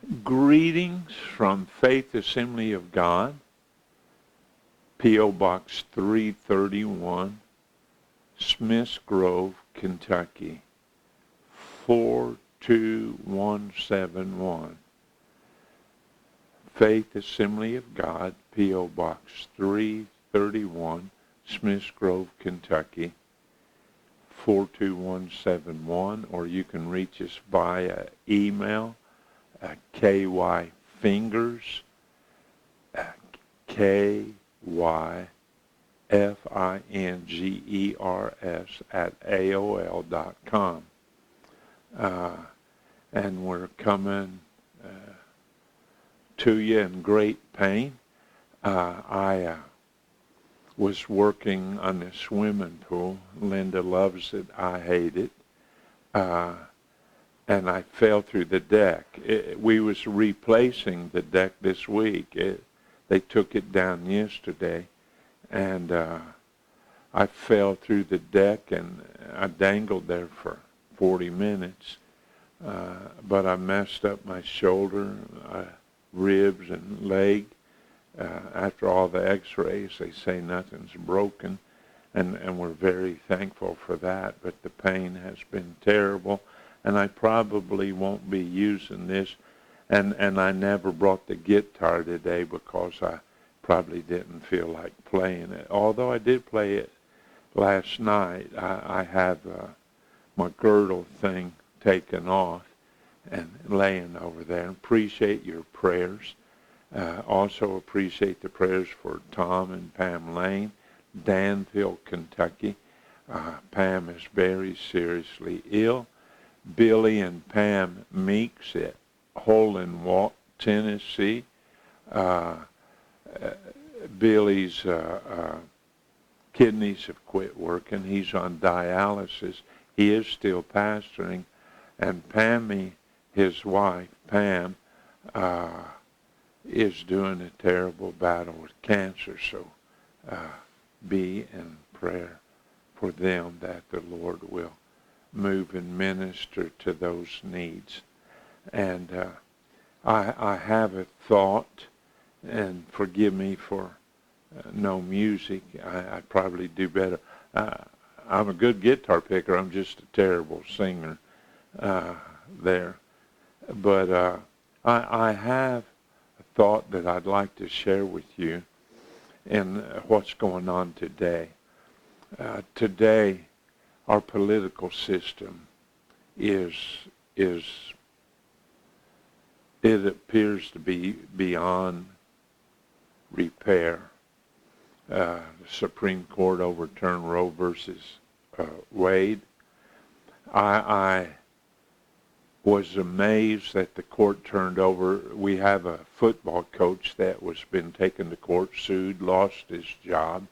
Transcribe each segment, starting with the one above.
Greetings from Faith Assembly of God, P.O. Box 331, Smiths Grove, Kentucky, 42171. Faith Assembly of God, P.O. Box 331, Smiths Grove, Kentucky, 42171, or you can reach us via email, kyfingers, kyfingers at AOL.com. And we're coming to you in great pain. I was working on the swimming pool. Linda loves it. I hate it. And I fell through the deck. We was replacing the deck this week. They took it down yesterday, and I fell through the deck, and I dangled there for 40 minutes. But I messed up my shoulder, ribs, and leg. After all the x-rays, they say nothing's broken, and we're very thankful for that. But the pain has been terrible. And I probably won't be using this. And I never brought the guitar today because I probably didn't feel like playing it. Although I did play it last night. I have my girdle thing taken off and laying over there. Appreciate your prayers. Also appreciate the prayers for Tom and Pam Lane, Danville, Kentucky. Pam is very seriously ill. Billy and Pam Meeks at Hole in Walk, Tennessee. Billy's kidneys have quit working. He's on dialysis. He is still pastoring. And Pammy, his wife, Pam, is doing a terrible battle with cancer. So be in prayer for them that the Lord will move and minister to those needs. And I have a thought, and forgive me for no music. I probably do better. I'm a good guitar picker. I'm just a terrible singer there. But I have a thought that I'd like to share with you in what's going on today. Today, our political system it appears to be beyond repair. The Supreme Court overturned Roe versus Wade. I was amazed that the court turned over. We have a football coach that was been taken to court, sued, lost his job.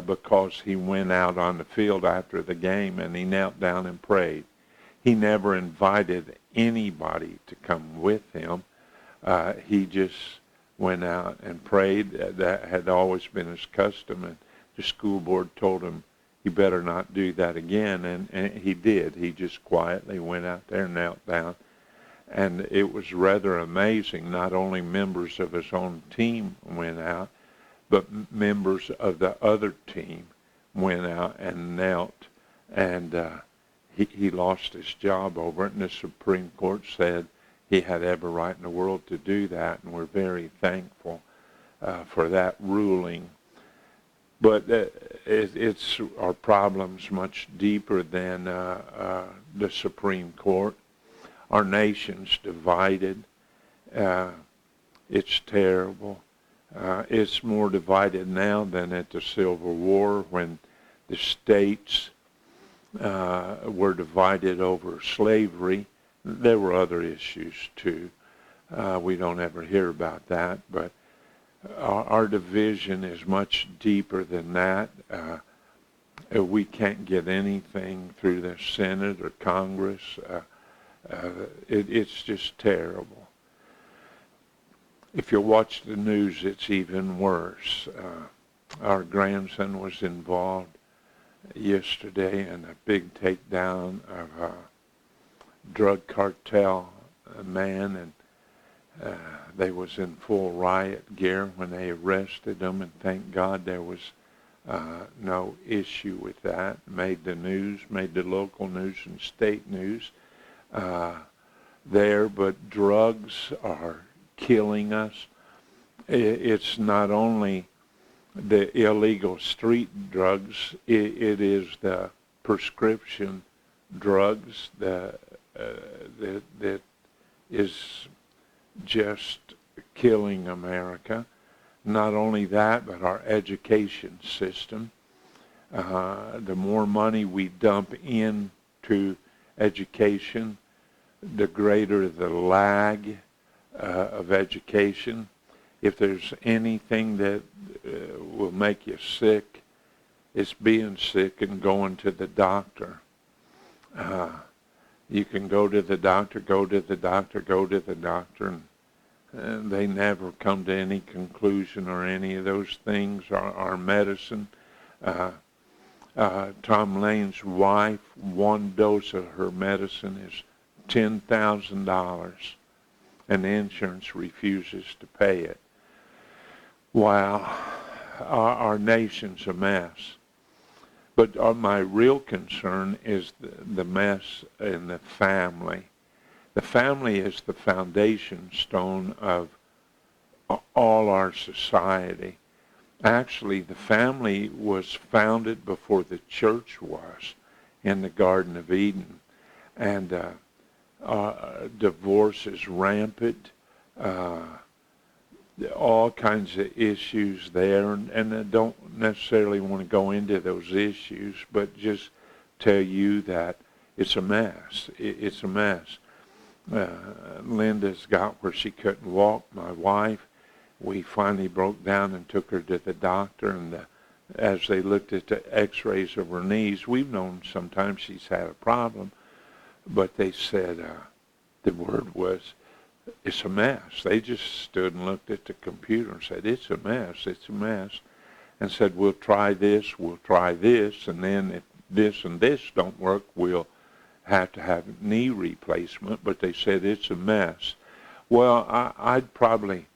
Because he went out on the field after the game and he knelt down and prayed. He never invited anybody to come with him. He just went out and prayed. That had always been his custom, and the school board told him he better not do that again, and he did. He just quietly went out there and knelt down. And it was rather amazing. Not only members of his own team went out, but members of the other team went out and knelt, and he lost his job over it, and the Supreme Court said he had every right in the world to do that, and we're very thankful for that ruling. But it's our problem's much deeper than the Supreme Court. Our nation's divided. It's terrible. It's more divided now than at the Civil War, when the states were divided over slavery. There were other issues too. We don't ever hear about that, but our division is much deeper than that. We can't get anything through the Senate or Congress. It's just terrible. If you watch the news, it's even worse. Our grandson was involved yesterday in a big takedown of a drug cartel man, and They was in full riot gear when they arrested them, and thank God there was no issue with that. Made the news, made the local news and state news there, but drugs are killing us. It's not only the illegal street drugs, it is the prescription drugs that is just killing America. Not only that, but our education system. The more money we dump into education, the greater the lag of education. If there's anything that will make you sick, it's being sick and going to the doctor. You can go to the doctor, and they never come to any conclusion or any of those things. Our medicine. Tom Lane's wife, one dose of her medicine is $10,000, and the insurance refuses to pay it. Wow, our nation's a mess. But my real concern is the mess in the family. The family is the foundation stone of all our society. Actually, the family was founded before the church was in the Garden of Eden. And divorce is rampant. All kinds of issues there, and I don't necessarily want to go into those issues, but just tell you that it's a mess. It's a mess. Linda's got where she couldn't walk, my wife. We finally broke down and took her to the doctor, and as they looked at the x-rays of her knees, we've known sometimes she's had a problem, but they said the word was, it's a mess. They just stood and looked at the computer and said, it's a mess, and said, we'll try this, and then if this and this don't work, we'll have to have knee replacement, but they said it's a mess. Well, I'd probably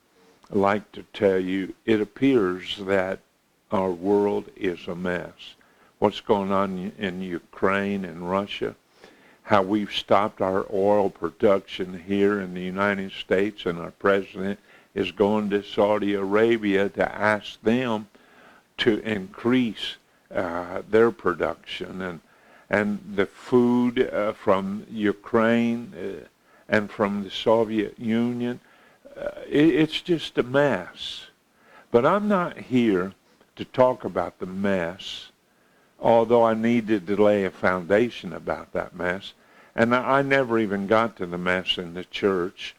like to tell you, it appears that our world is a mess. What's going on in Ukraine and Russia, how we've stopped our oil production here in the United States, and our president is going to Saudi Arabia to ask them to increase their production, and the food from Ukraine and from the Soviet Union, it's just a mess. But I'm not here to talk about the mess, although I needed to lay a foundation about that mess. And I never even got to the mess in the church.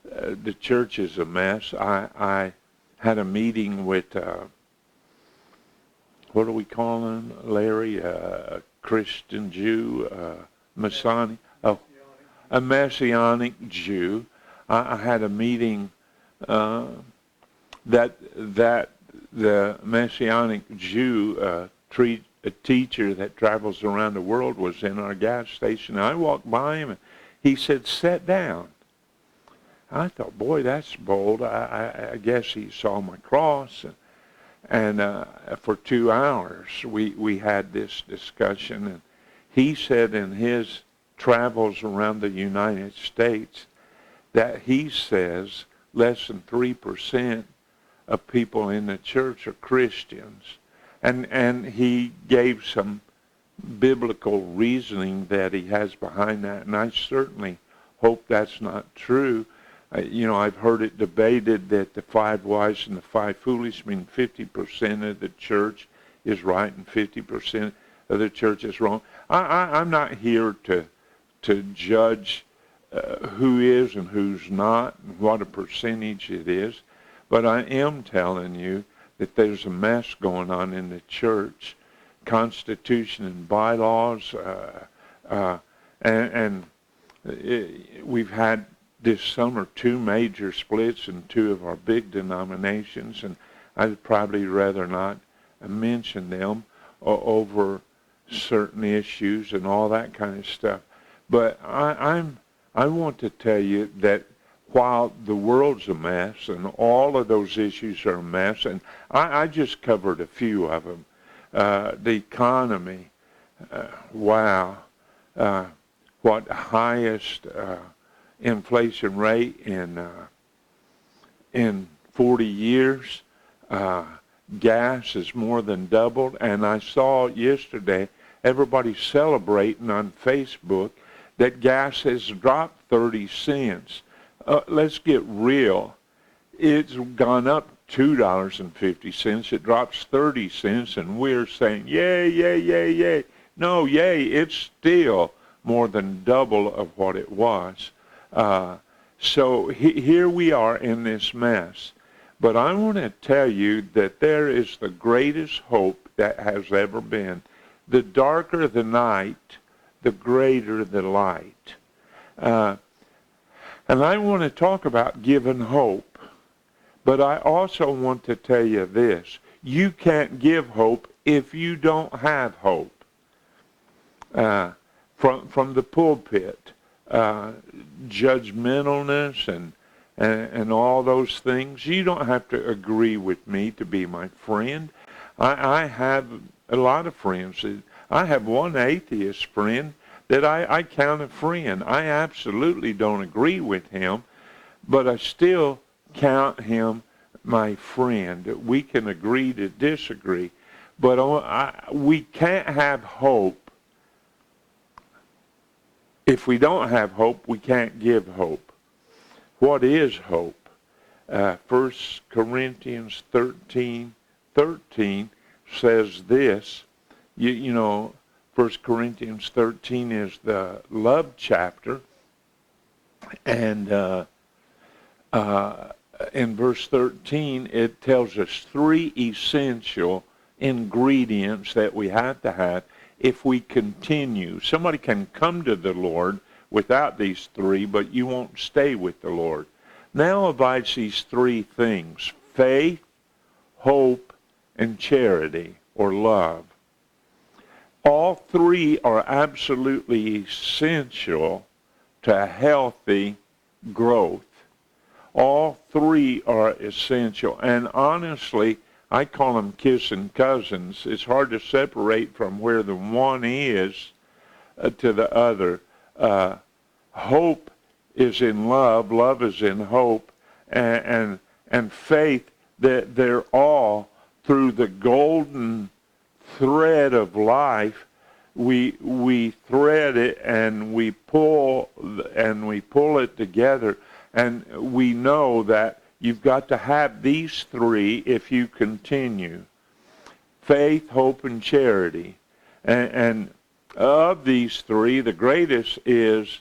The church is a mess. I had a meeting with, what do we call him, Larry? A Christian Jew, Masonic, a Messianic Jew. I had a meeting that the Messianic Jew a teacher that travels around the world was in our gas station. I walked by him and he said, sit down. I thought, boy, that's bold. I guess he saw my cross. And for 2 hours we had this discussion. And he said in his travels around the United States that he says less than 3% of people in the church are Christians. And he gave some biblical reasoning that he has behind that, and I certainly hope that's not true. I've heard it debated that the 5 wise and the 5 foolish mean 50% of the church is right and 50% of the church is wrong. I'm not here to judge who is and who's not and what a percentage it is, but I am telling you that there's a mess going on in the church, constitution and bylaws, and we've had this summer 2 major splits in 2 of our big denominations, and I'd probably rather not mention them over certain issues and all that kind of stuff. But I want to tell you that while the world's a mess and all of those issues are a mess, and I just covered a few of them. The economy, wow, what highest inflation rate in 40 years. Gas has more than doubled, and I saw yesterday everybody celebrating on Facebook that gas has dropped 30 cents. Let's get real. It's gone up $2.50. It drops 30 cents, and we're saying, yay, yay, yay, yay. No, yay, it's still more than double of what it was. So here we are in this mess. But I want to tell you that there is the greatest hope that has ever been. The darker the night, the greater the light. And I want to talk about giving hope. But I also want to tell you this. You can't give hope if you don't have hope. From the pulpit, judgmentalness and all those things. You don't have to agree with me to be my friend. I have a lot of friends. I have one atheist friend that I count a friend. I absolutely don't agree with him, but I still count him my friend. We can agree to disagree, but we can't have hope. If we don't have hope, we can't give hope. What is hope? 1 Corinthians 13:13 says this. You know, 1 Corinthians 13 is the love chapter. And in verse 13, it tells us 3 essential ingredients that we have to have if we continue. Somebody can come to the Lord without these 3, but you won't stay with the Lord. Now abides these 3 things: faith, hope, and charity, or love. All 3 are absolutely essential to healthy growth. All 3 are essential. And honestly, I call them kissing cousins. It's hard to separate from where the one is to the other. Hope is in love. Love is in hope. And faith, that they're all through the golden thread of life. We thread it and we pull it together, and we know that you've got to have these 3 if you continue: faith, hope, and charity. And of these 3, the greatest is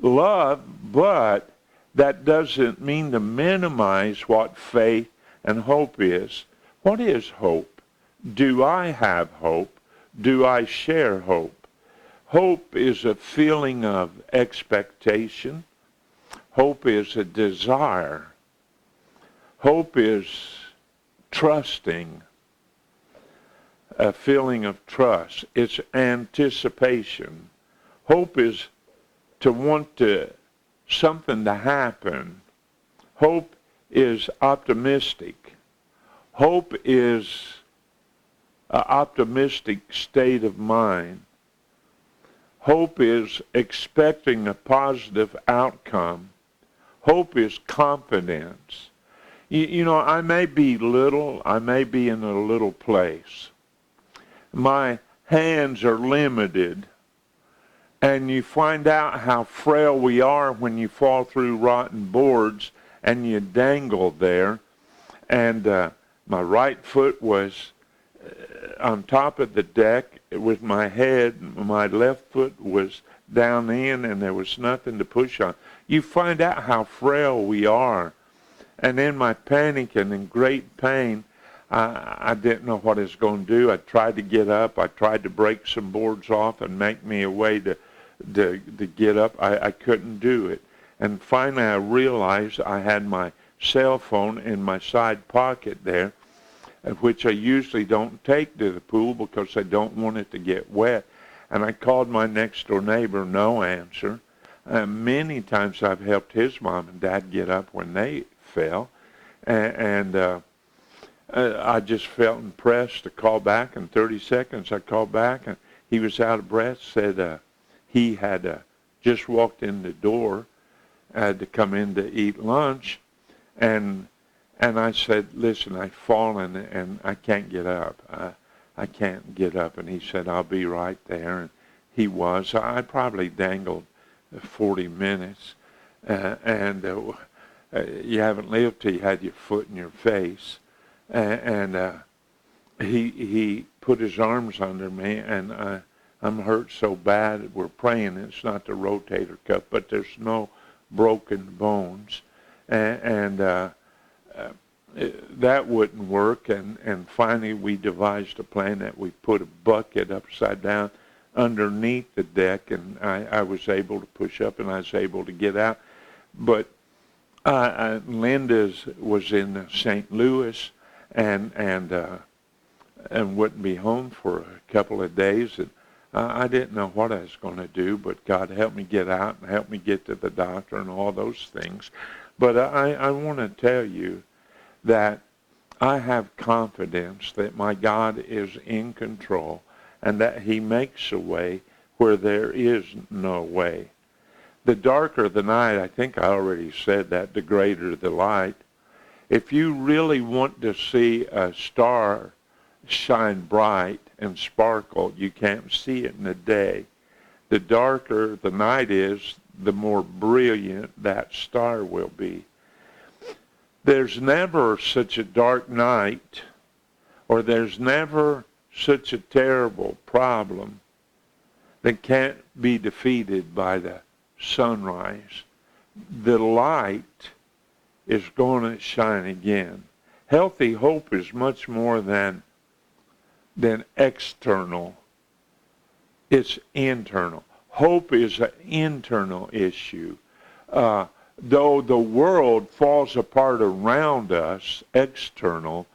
love, but that doesn't mean to minimize what faith and hope is. What is hope? Do I have hope? Do I share hope? Hope is a feeling of expectation. Hope is a desire. Hope is trusting, a feeling of trust. It's anticipation. Hope is to want something to happen. Hope is optimistic. Hope is an optimistic state of mind. Hope is expecting a positive outcome. Hope is confidence. You know, I may be little, I may be in a little place. My hands are limited. And you find out how frail we are when you fall through rotten boards and you dangle there. And my right foot was on top of the deck with my head. My left foot was down in, and there was nothing to push on. You find out how frail we are. And in my panic and in great pain, I didn't know what I was going to do. I tried to get up. I tried to break some boards off and make me a way to get up. I couldn't do it. And finally I realized I had my cell phone in my side pocket there, which I usually don't take to the pool because I don't want it to get wet. And I called my next door neighbor, no answer. Many times I've helped his mom and dad get up when they fell, and I just felt impressed to call back. In 30 seconds, I called back, and he was out of breath, said he had just walked in the door to come in to eat lunch, and I said, listen, I've fallen, and I can't get up. I can't get up. And he said, I'll be right there. And he was. I probably dangled 40 minutes, and you haven't lived till you had your foot in your face. And he put his arms under me, and I'm hurt so bad. We're praying it's not the rotator cuff, but there's no broken bones. And that wouldn't work. And finally we devised a plan that we put a bucket upside down underneath the deck, and I was able to push up, and I was able to get out. But Linda's was in St. Louis, and wouldn't be home for a couple of days, and I didn't know what I was going to do, but God helped me get out and helped me get to the doctor and all those things. But I want to tell you that I have confidence that my God is in control, and that he makes a way where there is no way. The darker the night, I think I already said that, the greater the light. If you really want to see a star shine bright and sparkle, you can't see it in the day. The darker the night is, the more brilliant that star will be. There's never such a dark night, or there's never such a terrible problem that can't be defeated by the sunrise. The light is going to shine again. Healthy hope is much more than external. It's internal. Hope is an internal issue. Though the world falls apart around us, external,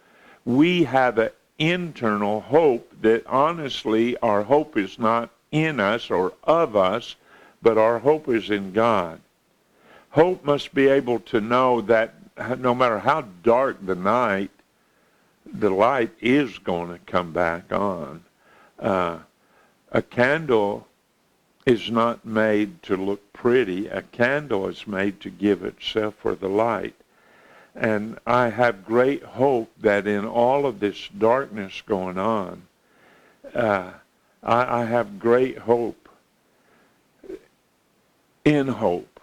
we have an internal hope that honestly our hope is not in us or of us, but our hope is in God. Hope must be able to know that no matter how dark the night, the light is going to come back on. A candle is not made to look pretty. A candle is made to give itself for the light. And I have great hope that in all of this darkness going on, I have great hope in hope.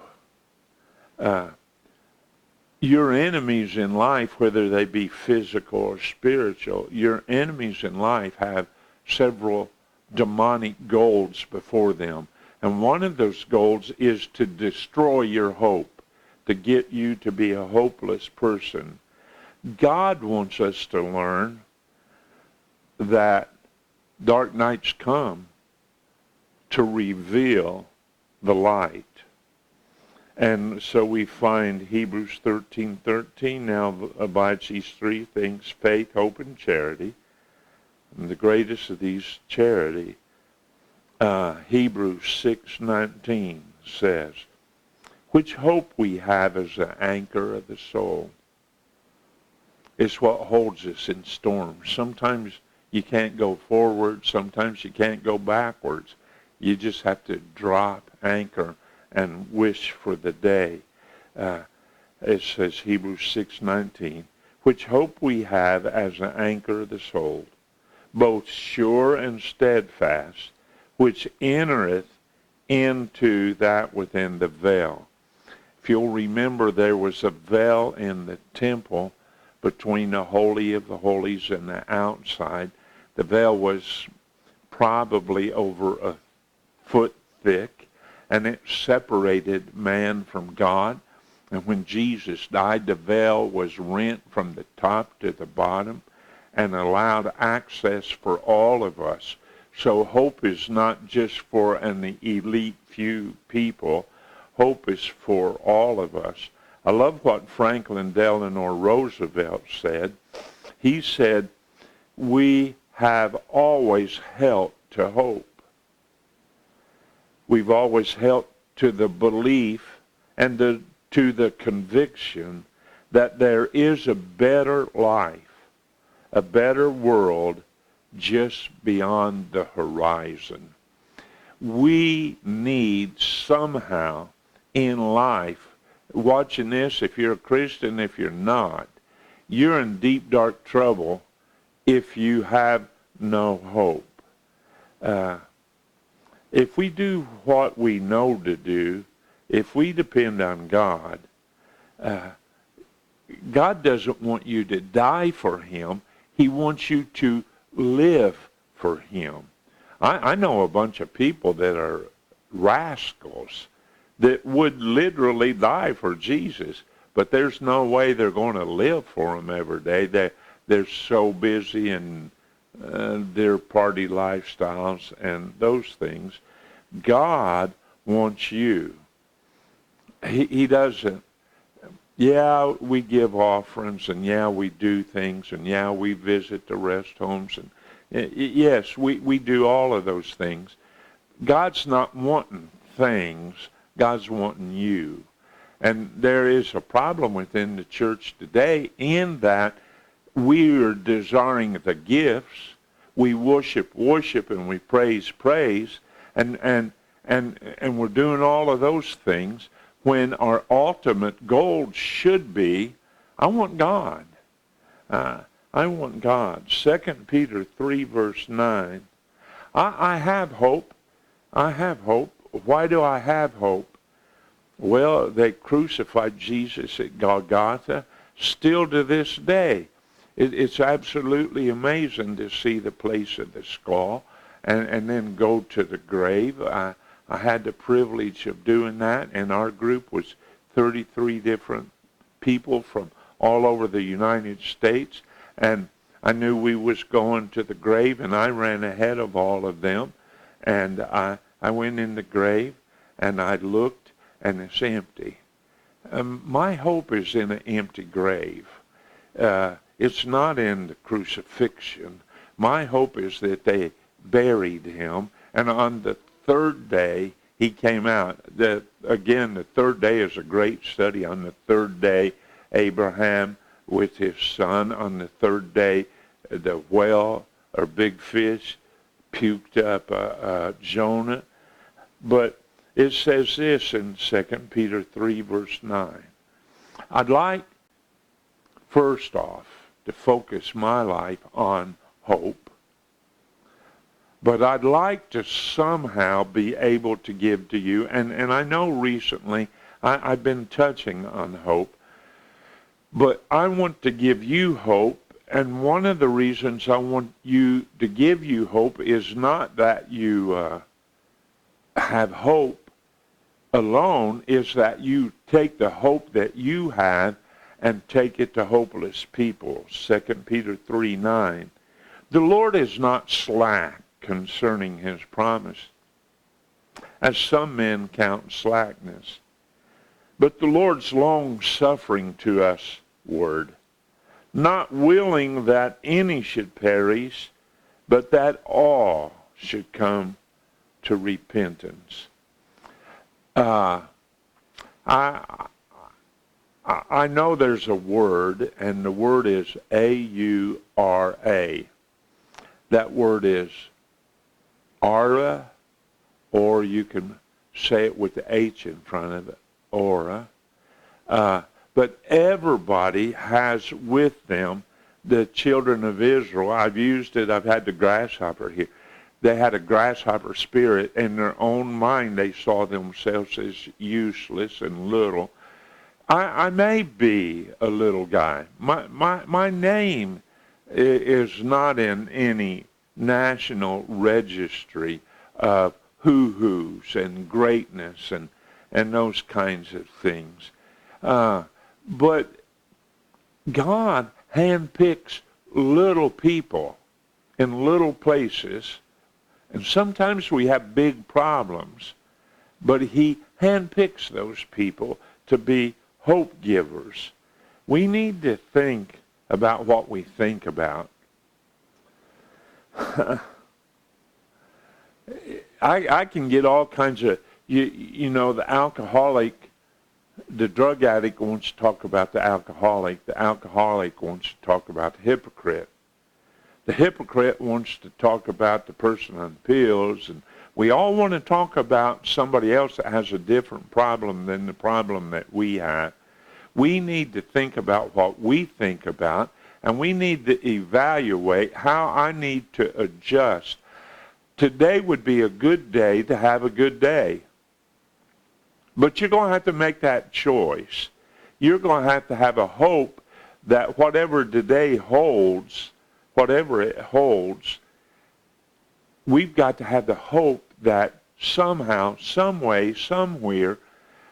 Your enemies in life, whether they be physical or spiritual, your enemies in life have several demonic goals before them. And one of those goals is to destroy your hope, to get you to be a hopeless person. God wants us to learn that dark nights come to reveal the light. And so we find Hebrews 13:13 now abides these three things: faith, hope, and charity. And the greatest of these, charity. Hebrews 6:19 says, which hope we have as the anchor of the soul. It's what holds us in storms. Sometimes you can't go forward. Sometimes you can't go backwards. You just have to drop anchor and wish for the day. It says, Hebrews 6:19, which hope we have as an anchor of the soul, both sure and steadfast, which entereth into that within the veil. If you'll remember, there was a veil in the temple between the Holy of the Holies and the outside. The veil was probably over a foot thick, and it separated man from God. And when Jesus died, the veil was rent from the top to the bottom and allowed access for all of us. So hope is not just for an elite few people. Hope is for all of us. I love what Franklin Delano Roosevelt said. He said, we have always helped to hope. We've always helped to the belief and to the conviction that there is a better life, a better world just beyond the horizon. We need somehow in life, watching this, if you're a Christian, if you're not, you're in deep, dark trouble if you have no hope. If we do what we know to do, if we depend on God, God doesn't want you to die for Him. He wants you to live for Him. I know a bunch of people that are rascals that would literally die for Jesus, but there's no way they're going to live for Him every day. They're so busy in their party lifestyles and those things. God wants you. He doesn't. Yeah, we give offerings, and yeah, we do things, and yeah, we visit the rest homes, and yes, we do all of those things. God's not wanting things. God's wanting you. And there is a problem within the church today in that we are desiring the gifts. We worship, and we praise, and we're doing all of those things when our ultimate goal should be, I want God. I want God. 2 Peter 3, verse 9. I have hope. I have hope. Why do I have hope? Well, they crucified Jesus at Golgotha. Still to this day, it's absolutely amazing to see the place of the skull and then go to the grave. I had the privilege of doing that, and our group was 33 different people from all over the United States, and I knew we was going to the grave, and I ran ahead of all of them, and I went in the grave, and I looked, and it's empty. My hope is in an empty grave. It's not in the crucifixion. My hope is that they buried him, and on the third day he came out. The third day is a great study. On the third day, Abraham with his son. On the third day, the whale or big fish puked up Jonah. But it says this in 2 Peter 3, verse 9. I'd like, first off, to focus my life on hope. But I'd like to somehow be able to give to you, and I know recently I've been touching on hope, but I want to give you hope, and one of the reasons I want you to give you hope is not that you have hope alone, is that you take the hope that you have and take it to hopeless people. 2 Peter 3, 9. The Lord is not slack concerning his promise, as some men count slackness, but the Lord's long-suffering to us word, not willing that any should perish, but that all should come to repentance. I know there's a word, and the word is A-U-R-A. That word is aura, or you can say it with the H in front of it, aura. But everybody has with them the children of Israel. I've used it. I've had the grasshopper here. They had a grasshopper spirit. In their own mind, they saw themselves as useless and little. I may be a little guy. My name is not in any national registry of hoo-hoos and greatness and those kinds of things. But God handpicks little people in little places, and sometimes we have big problems, but he handpicks those people to be hope givers. We need to think about what we think about. I can get all kinds of You know, the alcoholic, the drug addict wants to talk about the alcoholic wants to talk about the hypocrite. The hypocrite wants to talk about the person on pills, and we all want to talk about somebody else that has a different problem than the problem that we have. We need to think about what we think about, and we need to evaluate how I need to adjust. Today would be a good day to have a good day. But you're going to have to make that choice. You're going to have a hope that whatever today holds, whatever it holds, we've got to have the hope that somehow, some way, somewhere,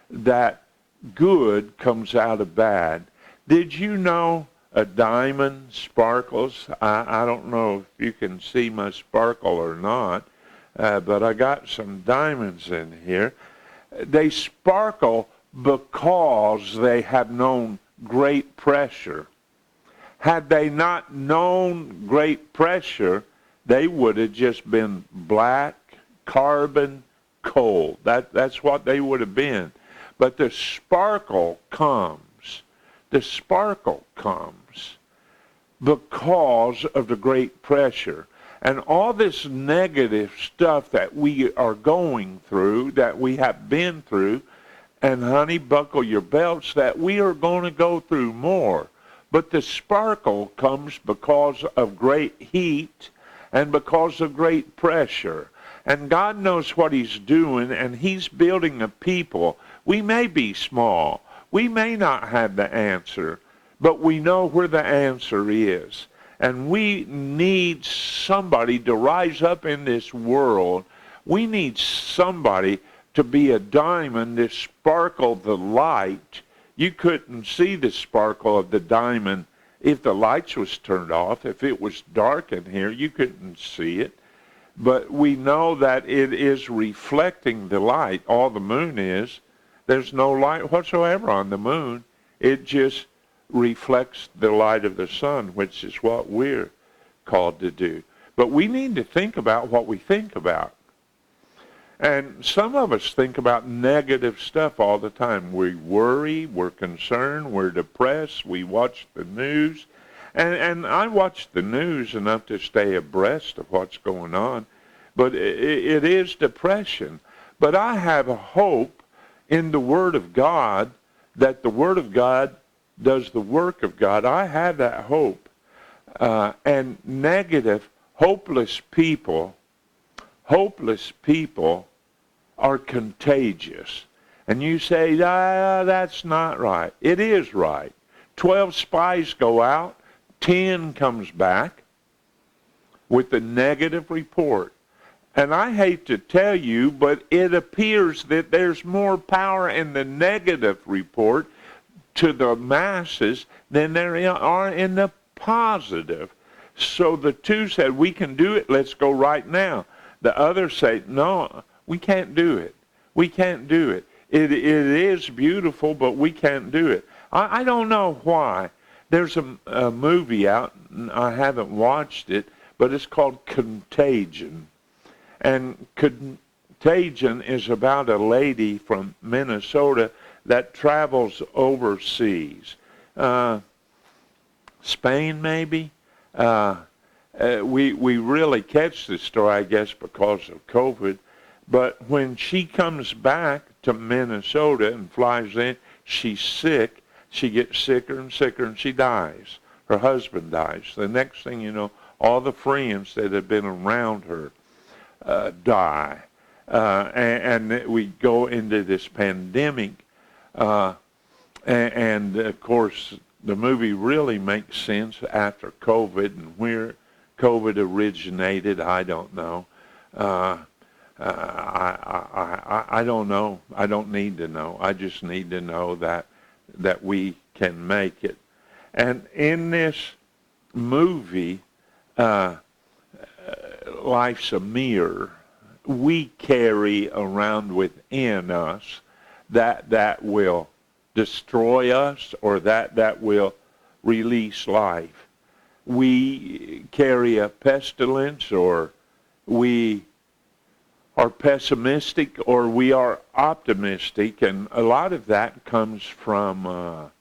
that good comes out of bad. Did you know a diamond sparkles? I don't know if you can see my sparkle or not, but I got some diamonds in here. They sparkle because they have known great pressure. Had they not known great pressure, they would have just been black, carbon, coal. That's what they would have been. But the sparkle comes. The sparkle comes because of the great pressure. And all this negative stuff that we are going through, that we have been through, and honey, buckle your belts, that we are going to go through more. But the sparkle comes because of great heat and because of great pressure. And God knows what he's doing, and he's building a people. We may be small. We may not have the answer, but we know where the answer is. And we need somebody to rise up in this world. We need somebody to be a diamond that sparkled the light. You couldn't see the sparkle of the diamond if the lights was turned off. If it was dark in here, you couldn't see it. But we know that it is reflecting the light. All the moon is. There's no light whatsoever on the moon. It just reflects the light of the sun, which is what we're called to do. But we need to think about what we think about. And some of us think about negative stuff all the time. We worry, we're concerned, we're depressed, we watch the news. And I watch the news enough to stay abreast of what's going on. But it is depression. But I have a hope in the Word of God that the Word of God does the work of God. I have that hope. And negative, hopeless people are contagious. And you say, that's not right. It is right. 12 spies go out, 10 comes back with a negative report. And I hate to tell you, but it appears that there's more power in the negative report to the masses than there are in the positive. So the two said, we can do it, let's go right now. The others say, no, we can't do it. We can't do it. It is beautiful, but we can't do it. I don't know why. There's a movie out, I haven't watched it, but it's called Contagion. And Contagion is about a lady from Minnesota that travels overseas. Spain, maybe? We really catch this story, I guess, because of COVID. But when she comes back to Minnesota and flies in, she's sick. She gets sicker and sicker, and she dies. Her husband dies. The next thing you know, all the friends that have been around her die. And we go into this pandemic. And of course, the movie really makes sense after COVID, and where COVID originated, I don't know. I don't know. I don't need to know. I just need to know that we can make it. And in this movie, life's a mirror. We carry around within us that will destroy us or that will release life. We carry a pestilence, or we are pessimistic or we are optimistic, and a lot of that comes from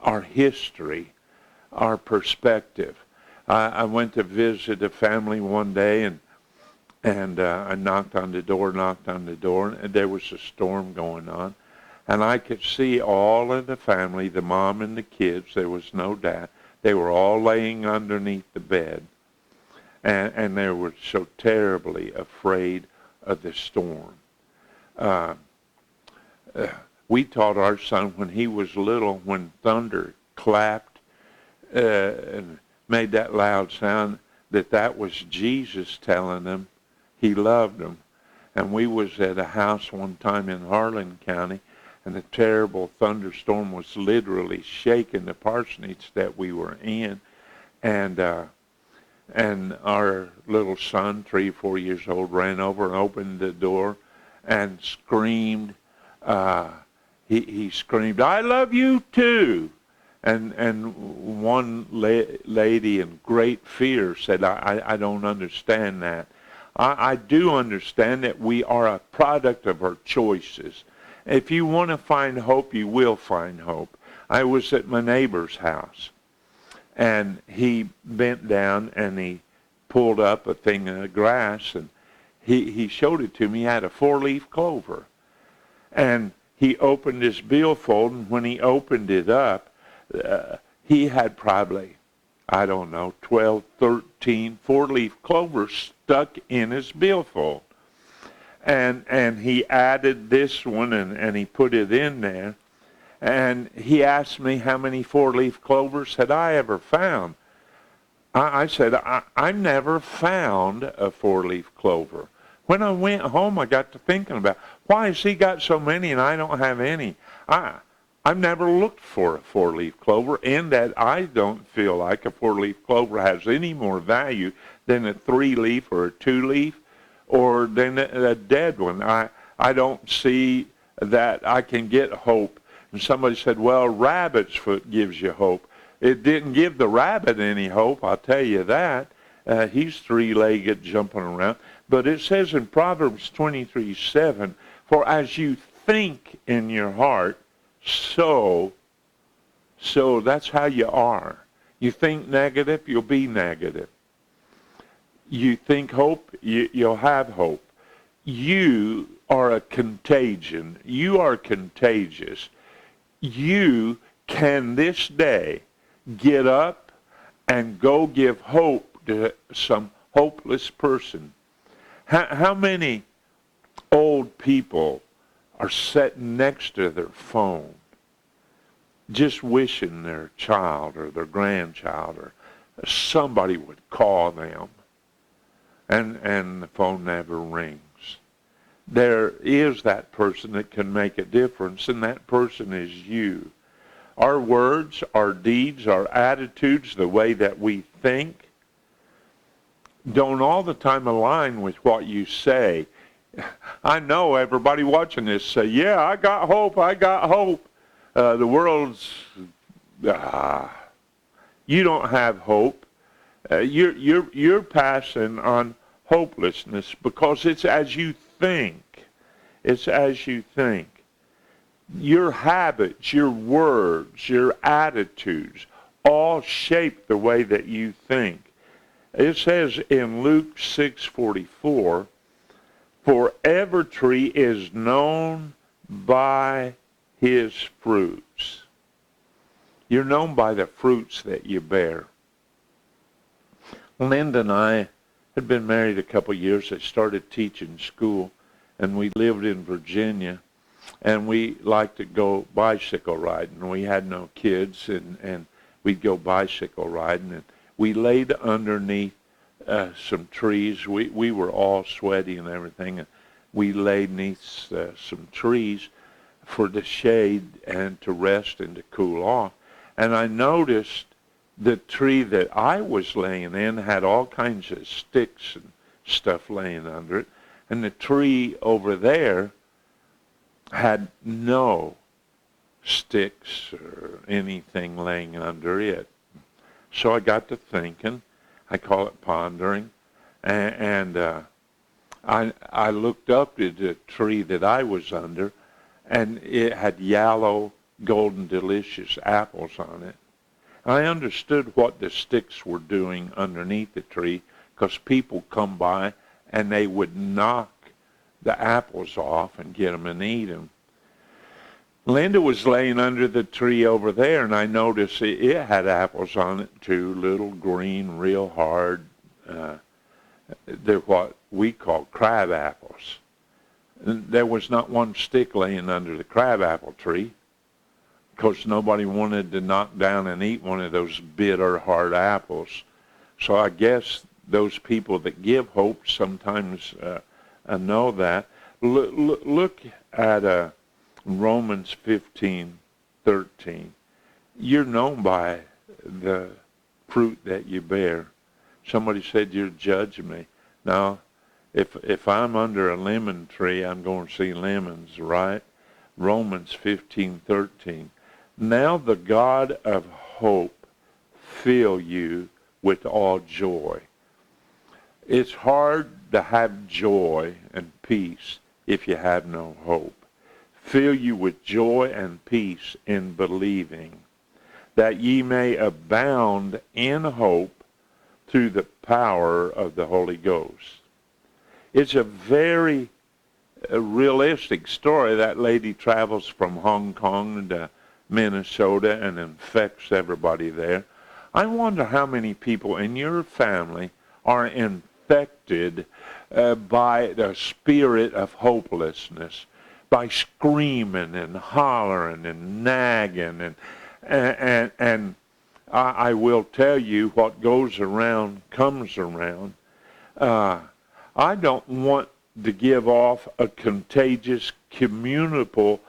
our history, our perspective. I went to visit a family one day, and I knocked on the door, and there was a storm going on. And I could see all of the family, the mom and the kids, there was no dad. They were all laying underneath the bed. And they were so terribly afraid of the storm. We taught our son when he was little, when thunder clapped and made that loud sound, that was Jesus telling them he loved them. And we was at a house one time in Harlan County, and a terrible thunderstorm was literally shaking the parsonage that we were in. And our little son, 3 or 4 years old, ran over and opened the door and screamed. He screamed, "I love you too." And one lady in great fear said, I don't understand that. I do understand that we are a product of our choices. If you want to find hope, you will find hope. I was at my neighbor's house, and he bent down and he pulled up a thing of grass, and he showed it to me. He had a 4-leaf clover. And he opened his billfold, and when he opened it up, he had probably, 12, 13 4-leaf clovers stuck in his billfold. And he added this one, and he put it in there. And he asked me how many 4-leaf clovers had I ever found. I said, I never found a 4-leaf clover. When I went home, I got to thinking about, why has he got so many and I don't have any? I've never looked for a 4-leaf clover, and that I don't feel like a 4-leaf clover has any more value than a 3-leaf or a 2-leaf or than a dead one. I don't see that I can get hope. And somebody said, well, rabbit's foot gives you hope. It didn't give the rabbit any hope, I'll tell you that. He's 3-legged jumping around. But it says in Proverbs 23:7, for as you think in your heart, so that's how you are. You think negative, you'll be negative. You think hope, you'll have hope. You are a contagion. You are contagious. You can this day get up and go give hope to some hopeless person. How many old people are sitting next to their phone just wishing their child or their grandchild or somebody would call them, and the phone never rings? There is that person that can make a difference, and that person is you. Our words, our deeds, our attitudes, the way that we think, don't all the time align with what you say. I know everybody watching this say, yeah, I got hope, I got hope. The world's, you don't have hope. You're passing on hopelessness because it's as you think. It's as you think. Your habits, your words, your attitudes all shape the way that you think. It says in Luke 6:44, for every tree is known by his fruits. You're known by the fruits that you bear. Linda and I had been married a couple years. I started teaching school, and we lived in Virginia, and we liked to go bicycle riding. We had no kids, and we'd go bicycle riding, and we laid underneath some trees. We were all sweaty and everything, and we laid beneath some trees for the shade and to rest and to cool off. And I noticed the tree that I was laying in had all kinds of sticks and stuff laying under it, and the tree over there had no sticks or anything laying under it. So I got to thinking, I call it pondering, and I looked up at the tree that I was under, and it had yellow, golden, delicious apples on it. I understood what the sticks were doing underneath the tree, because people come by and they would knock the apples off and get them and eat them. Linda was laying under the tree over there, and I noticed it had apples on it too, little green, real hard. They're what we call crab apples. And there was not one stick laying under the crabapple tree, because nobody wanted to knock down and eat one of those bitter, hard apples. So I guess those people that give hope sometimes know that. Look at Romans 15:13. You're known by the fruit that you bear. Somebody said you're judging me. Now, if I'm under a lemon tree, I'm going to see lemons, right? Romans 15:13. Now the God of hope fill you with all joy. It's hard to have joy and peace if you have no hope. Fill you with joy and peace in believing, that ye may abound in hope through the power of the Holy Ghost. It's a very realistic story. That lady travels from Hong Kong to Minnesota and infects everybody there. I wonder how many people in your family are infected by the spirit of hopelessness, by screaming and hollering and nagging. And I will tell you, what goes around comes around. I don't want to give off a contagious, communicable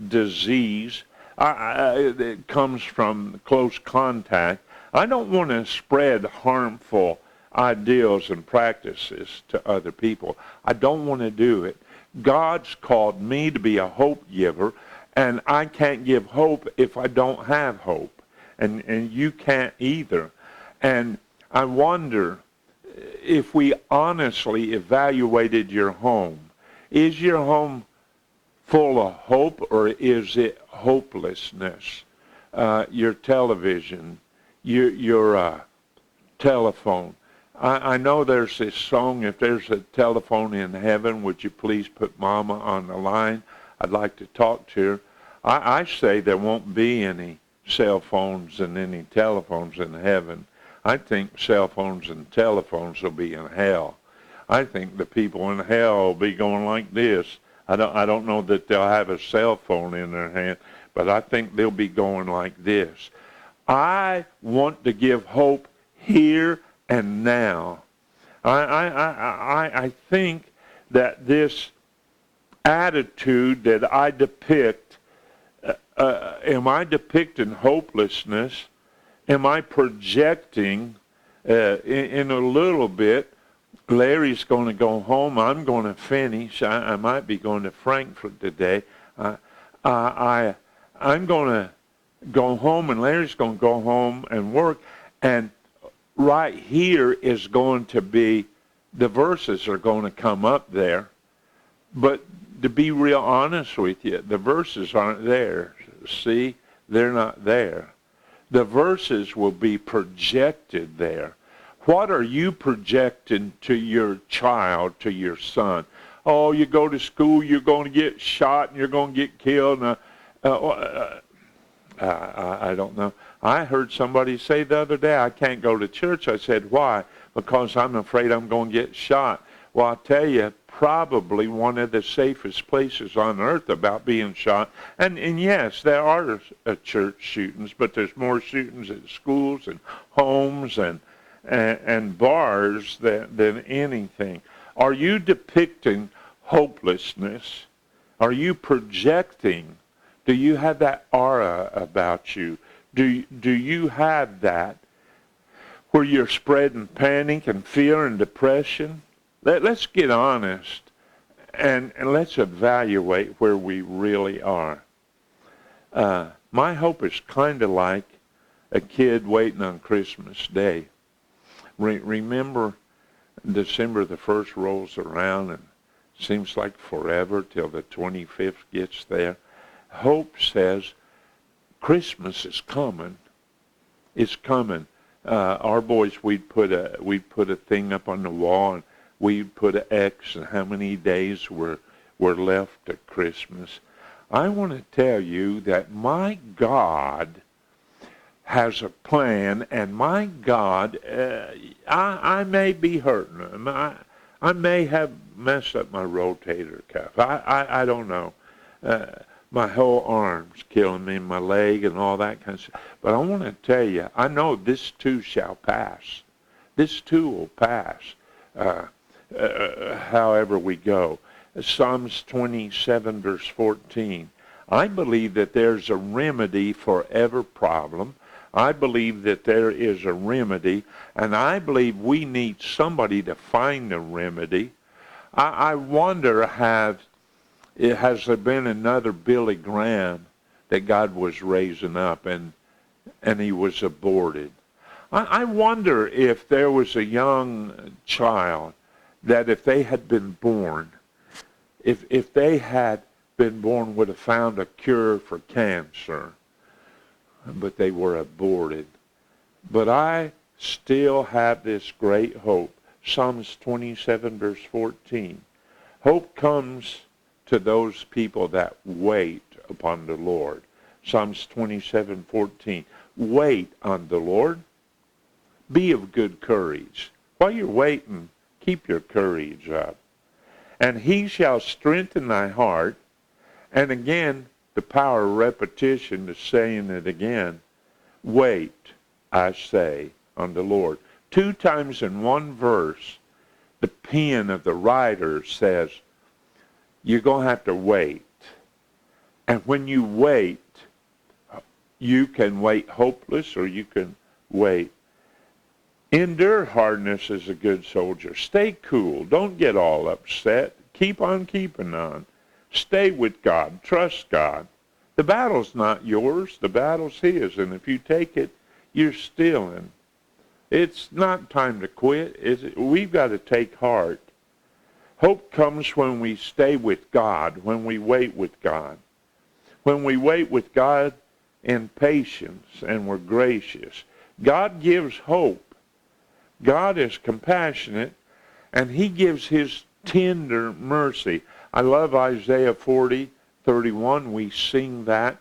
disease that comes from close contact. I don't want to spread harmful ideals and practices to other people. I don't want to do it. God's called me to be a hope giver, and I can't give hope if I don't have hope. And you can't either. And I wonder if we honestly evaluated your home. Is your home full of hope, or is it hopelessness? Your television, your telephone. I know there's this song, if there's a telephone in heaven, would you please put Mama on the line? I'd like to talk to her. I say there won't be any cell phones and any telephones in heaven. I think cell phones and telephones will be in hell. I think the people in hell will be going like this. I don't know that they'll have a cell phone in their hand, but I think they'll be going like this. I want to give hope here and now. I think that this attitude that I depict, am I depicting hopelessness? Am I projecting in a little bit? Larry's going to go home. I'm going to finish. I might be going to Frankfurt today. I'm going to go home, and Larry's going to go home and work. And right here is going to be, the verses are going to come up there. But to be real honest with you, the verses aren't there. See, they're not there. The verses will be projected there. What are you projecting to your child, to your son? Oh, you go to school, you're going to get shot, and you're going to get killed. I don't know. I heard somebody say the other day, I can't go to church. I said, why? Because I'm afraid I'm going to get shot. Well, I'll tell you, probably one of the safest places on earth about being shot. And yes, there are church shootings, but there's more shootings at schools and homes and bars than anything. Are you depicting hopelessness? Are you projecting? Do you have that aura about you? Do you have that where you're spreading panic and fear and depression? Let's get honest and let's evaluate where we really are. My hope is kind of like a kid waiting on Christmas Day. Remember, December the 1st rolls around, and Seems like forever till the 25th gets there. Hope says Christmas is coming. It's coming. Our boys, we'd put a thing up on the wall, and we'd put an X and how many days were left at Christmas. I want to tell you that my God has a plan, and my God, I may be hurting him. I may have messed up my rotator cuff. I don't know. My whole arm's killing me, my leg and all that kind of stuff. But I want to tell you, I know this too shall pass. This too will pass, however we go. Psalms 27, verse 14. I believe that there's a remedy for every problem. I believe that there is a remedy, and I believe we need somebody to find the remedy. I wonder, has there been another Billy Graham that God was raising up and he was aborted? I wonder if there was a young child that if they had been born, if they had been born, would have found a cure for cancer, but they were aborted. But I still have this great hope. Psalms 27, verse 14. Hope comes to those people that wait upon the Lord. Psalms 27, 14. Wait on the Lord. Be of good courage. While you're waiting, keep your courage up. And he shall strengthen thy heart. And again, the power of repetition is saying it again. Wait, I say, on the Lord. 2 times in one verse, the pen of the writer says, you're going to have to wait. And when you wait, you can wait hopeless or you can wait. Endure hardness as a good soldier. Stay cool. Don't get all upset. Keep on keeping on. Stay with God. Trust God. The battle's not yours. The battle's his. And if you take it, you're stealing. It's not time to quit. We've got to take heart. Hope comes when we stay with God, when we wait with God. When we wait with God in patience and we're gracious. God gives hope. God is compassionate, and he gives his tender mercy. I love Isaiah 40:31. We sing that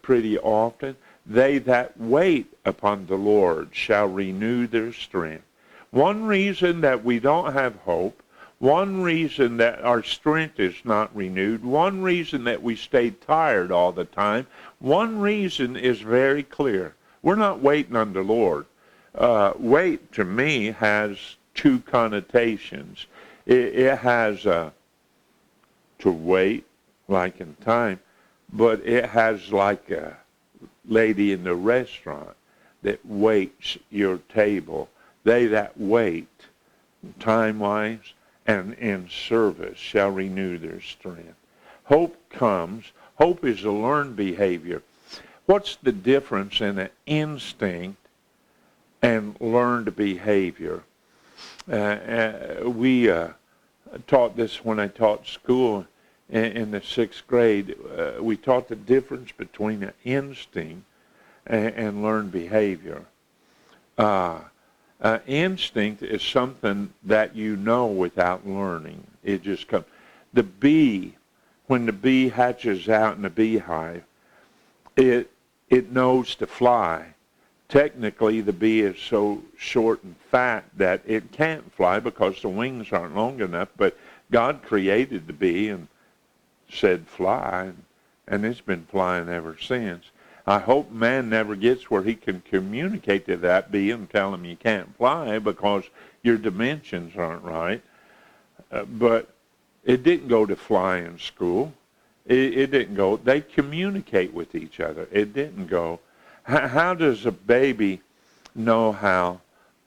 pretty often. They that wait upon the Lord shall renew their strength. One reason that we don't have hope, one reason that our strength is not renewed, one reason that we stay tired all the time, one reason is very clear. We're not waiting on the Lord. Wait, to me, has 2 connotations. It has to wait, like in time, but it has like a lady in the restaurant that waits your table. They that wait, time-wise and in service, shall renew their strength. Hope comes. Hope is a learned behavior. What's the difference in an instinct and learned behavior? We taught this when I taught school in the 6th grade. We taught the difference between an instinct and learned behavior. Instinct is something that you know without learning. It just comes. The bee, when the bee hatches out in the beehive, it knows to fly. Technically, the bee is so short and fat that it can't fly because the wings aren't long enough, but God created the bee and said fly, and it's been flying ever since. I hope man never gets where he can communicate to that bee and tell him you can't fly because your dimensions aren't right. But it didn't go to fly in school. It didn't go. They communicate with each other. It didn't go. How does a baby know how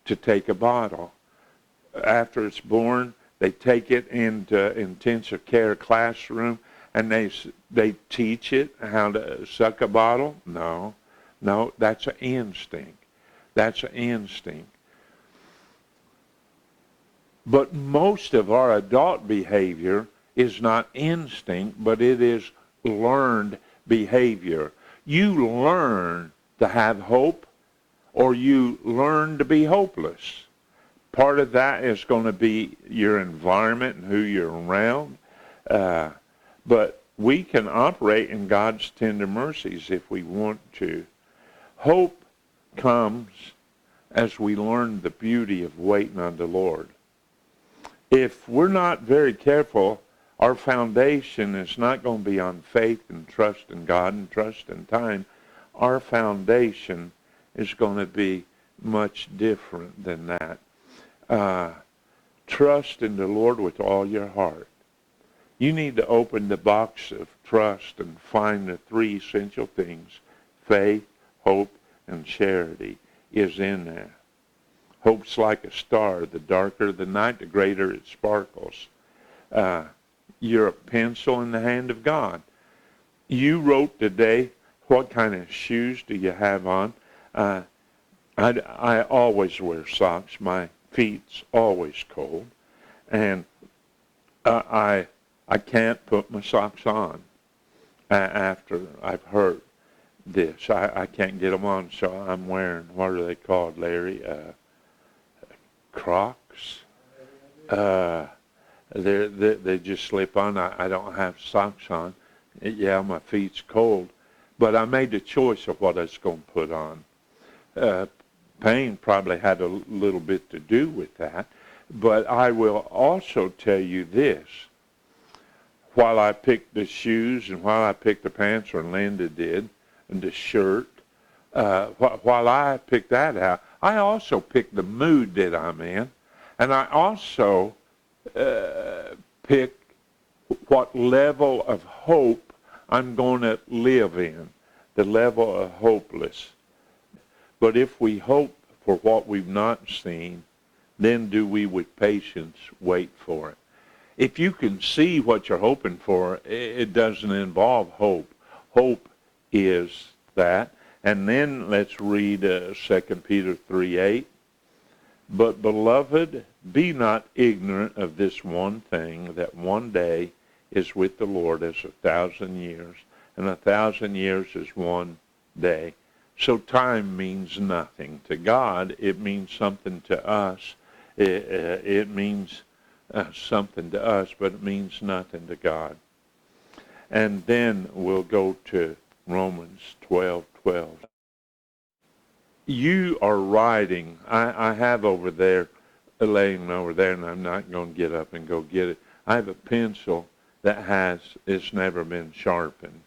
to take a bottle? After it's born, they take it into intensive care classroom, and they teach it how to suck a bottle? No, that's an instinct. That's an instinct. But most of our adult behavior is not instinct, but it is learned behavior. You learn to have hope, or you learn to be hopeless. Part of that is going to be your environment and who you're around. But we can operate in God's tender mercies if we want to. Hope comes as we learn the beauty of waiting on the Lord. If we're not very careful, our foundation is not going to be on faith and trust in God and trust in time. Our foundation is going to be much different than that. Trust in the Lord with all your heart. You need to open the box of trust and find the three essential things. Faith, hope, and charity is in there. Hope's like a star. The darker the night, the greater it sparkles. You're a pencil in the hand of God. You wrote today, what kind of shoes do you have on? I always wear socks. My feet's always cold. And I can't put my socks on after I've heard this. I can't get them on, so I'm wearing, what are they called, Larry? Crocs. They just slip on. I don't have socks on. Yeah, my feet's cold. But I made the choice of what I was going to put on. Pain probably had a little bit to do with that. But I will also tell you this. While I picked the shoes and while I picked the pants, or Linda did, and the shirt, while I picked that out, I also picked the mood that I'm in. And I also pick what level of hope I'm going to live in, the level of hopeless. But if we hope for what we've not seen, then do we with patience wait for it. If you can see what you're hoping for, it doesn't involve hope. Hope is that. And then let's read 2 Peter 3:8. But, beloved, be not ignorant of this one thing, that one day is with the Lord as 1,000 years, and 1,000 years is one day. So time means nothing. To God, it means something to us. It means something to us, but it means nothing to God. And then we'll go to Romans 12:12. You are writing. I have over there, laying over there, and I'm not going to get up and go get it. I have a pencil that it's never been sharpened.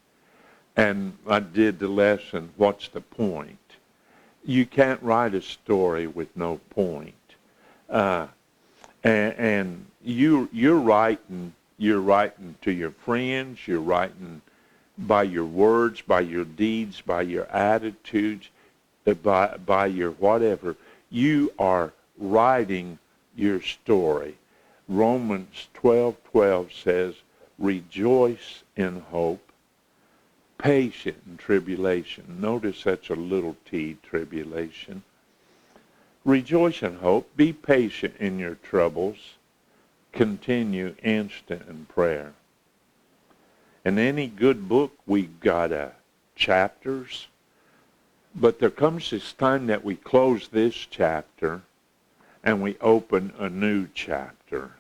And I did the lesson, what's the point? You can't write a story with no point. And you're writing to your friends, you're writing by your words, by your deeds, by your attitudes, by your whatever. You are writing your story. Romans 12:12 says, rejoice in hope, patient in tribulation. Notice that's a little t, tribulation. Rejoice in hope, be patient in your troubles, continue instant in prayer. In any good book, we've got chapters, but there comes this time that we close this chapter and we open a new chapter.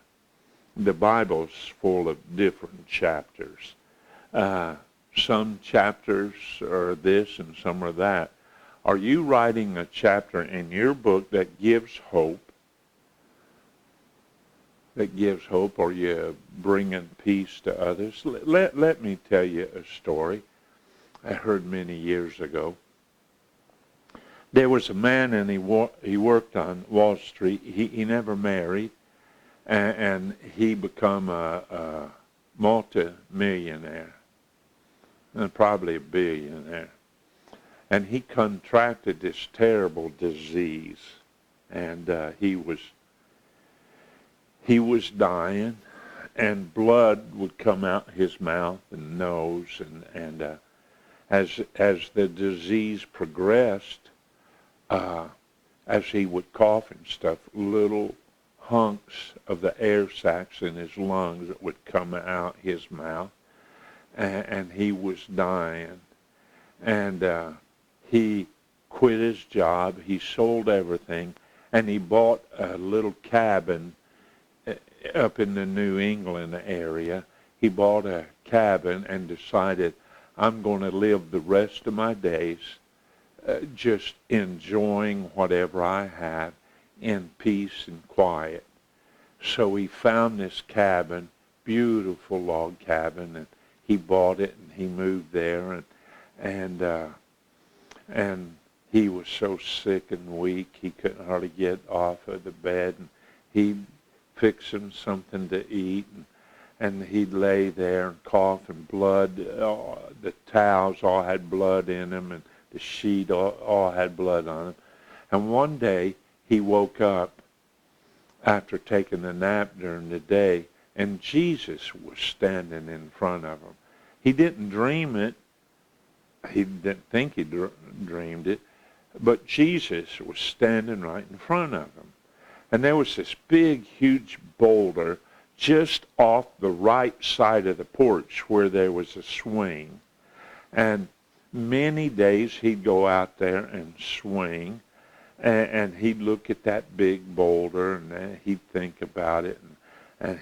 The Bible's full of different chapters. Some chapters are this and some are that. Are you writing a chapter in your book that gives hope? That gives hope, or you bringing peace to others? Let me tell you a story I heard many years ago. There was a man, and he worked on Wall Street. He never married, and he become a multi-millionaire, and probably a billionaire. And he contracted this terrible disease, and he was dying, and blood would come out his mouth and nose, and as the disease progressed, as he would cough and stuff, little hunks of the air sacs in his lungs that would come out his mouth, and he was dying. And he quit his job. He sold everything, and he bought a little cabin up in the New England area. He bought a cabin and decided, I'm going to live the rest of my days just enjoying whatever I have in peace and quiet. So he found this cabin, beautiful log cabin, and he bought it and he moved there, and he was so sick and weak he couldn't hardly get off of the bed, and he'd fix him something to eat, and he'd lay there and cough, and blood, the towels all had blood in them, and the sheet all had blood on them. And one day he woke up after taking a nap during the day, and Jesus was standing in front of him. He didn't dream it. He didn't think he dreamed it, but Jesus was standing right in front of him. And there was this big, huge boulder just off the right side of the porch where there was a swing. And many days he'd go out there and swing, and he'd look at that big boulder, and he'd think about it, and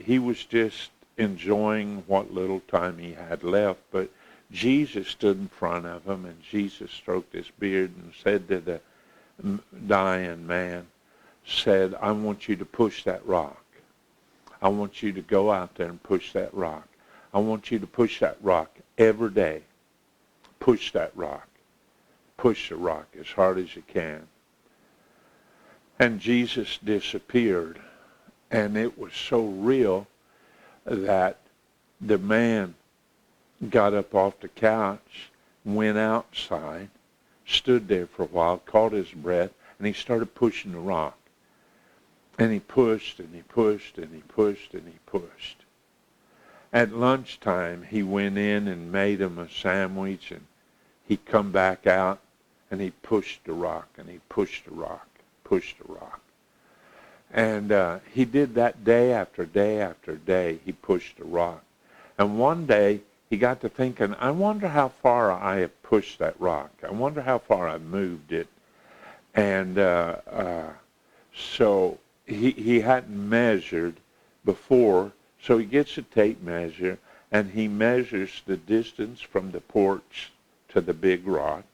he was just enjoying what little time he had left. But Jesus stood in front of him, and Jesus stroked his beard and said to the dying man, said, I want you to push that rock. I want you to go out there and push that rock. I want you to push that rock every day. Push that rock. Push the rock as hard as you can. And Jesus disappeared, and it was so real that the man got up off the couch, went outside, stood there for a while, caught his breath, and he started pushing the rock. And he pushed, and he pushed, and he pushed, and he pushed. At lunchtime, he went in and made him a sandwich, and he'd come back out, and he pushed the rock, and he pushed the rock, pushed the rock. And he did that day after day after day. He pushed the rock. And one day, he got to thinking, I wonder how far I have pushed that rock. I wonder how far I moved it. And so he hadn't measured before, so he gets a tape measure, and he measures the distance from the porch to the big rock.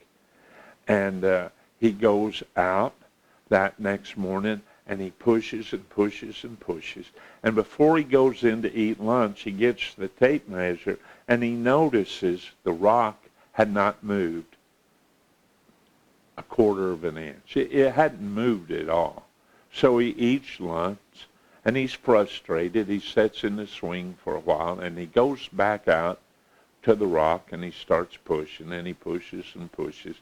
And he goes out that next morning, and he pushes and pushes and pushes. And before he goes in to eat lunch, he gets the tape measure, and he notices the rock had not moved a quarter of an inch. It hadn't moved at all. So he eats lunch, and he's frustrated. He sits in the swing for a while, and he goes back out to the rock, and he starts pushing, and he pushes and pushes.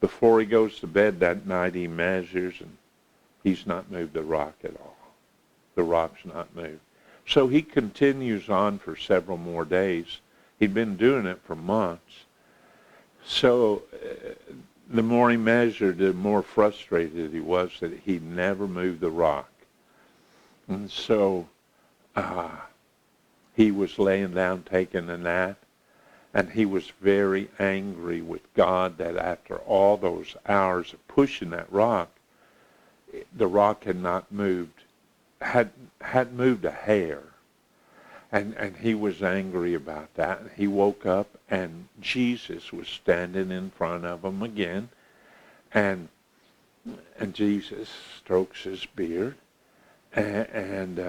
Before he goes to bed that night, he measures, and he's not moved the rock at all. The rock's not moved. So he continues on for several more days. He'd been doing it for months. So the more he measured, the more frustrated he was that he never moved the rock. And so he was laying down taking a nap, and he was very angry with God that after all those hours of pushing that rock, the rock had not moved, hadn't moved a hair. And he was angry about that. And he woke up, and Jesus was standing in front of him again. And Jesus strokes his beard. And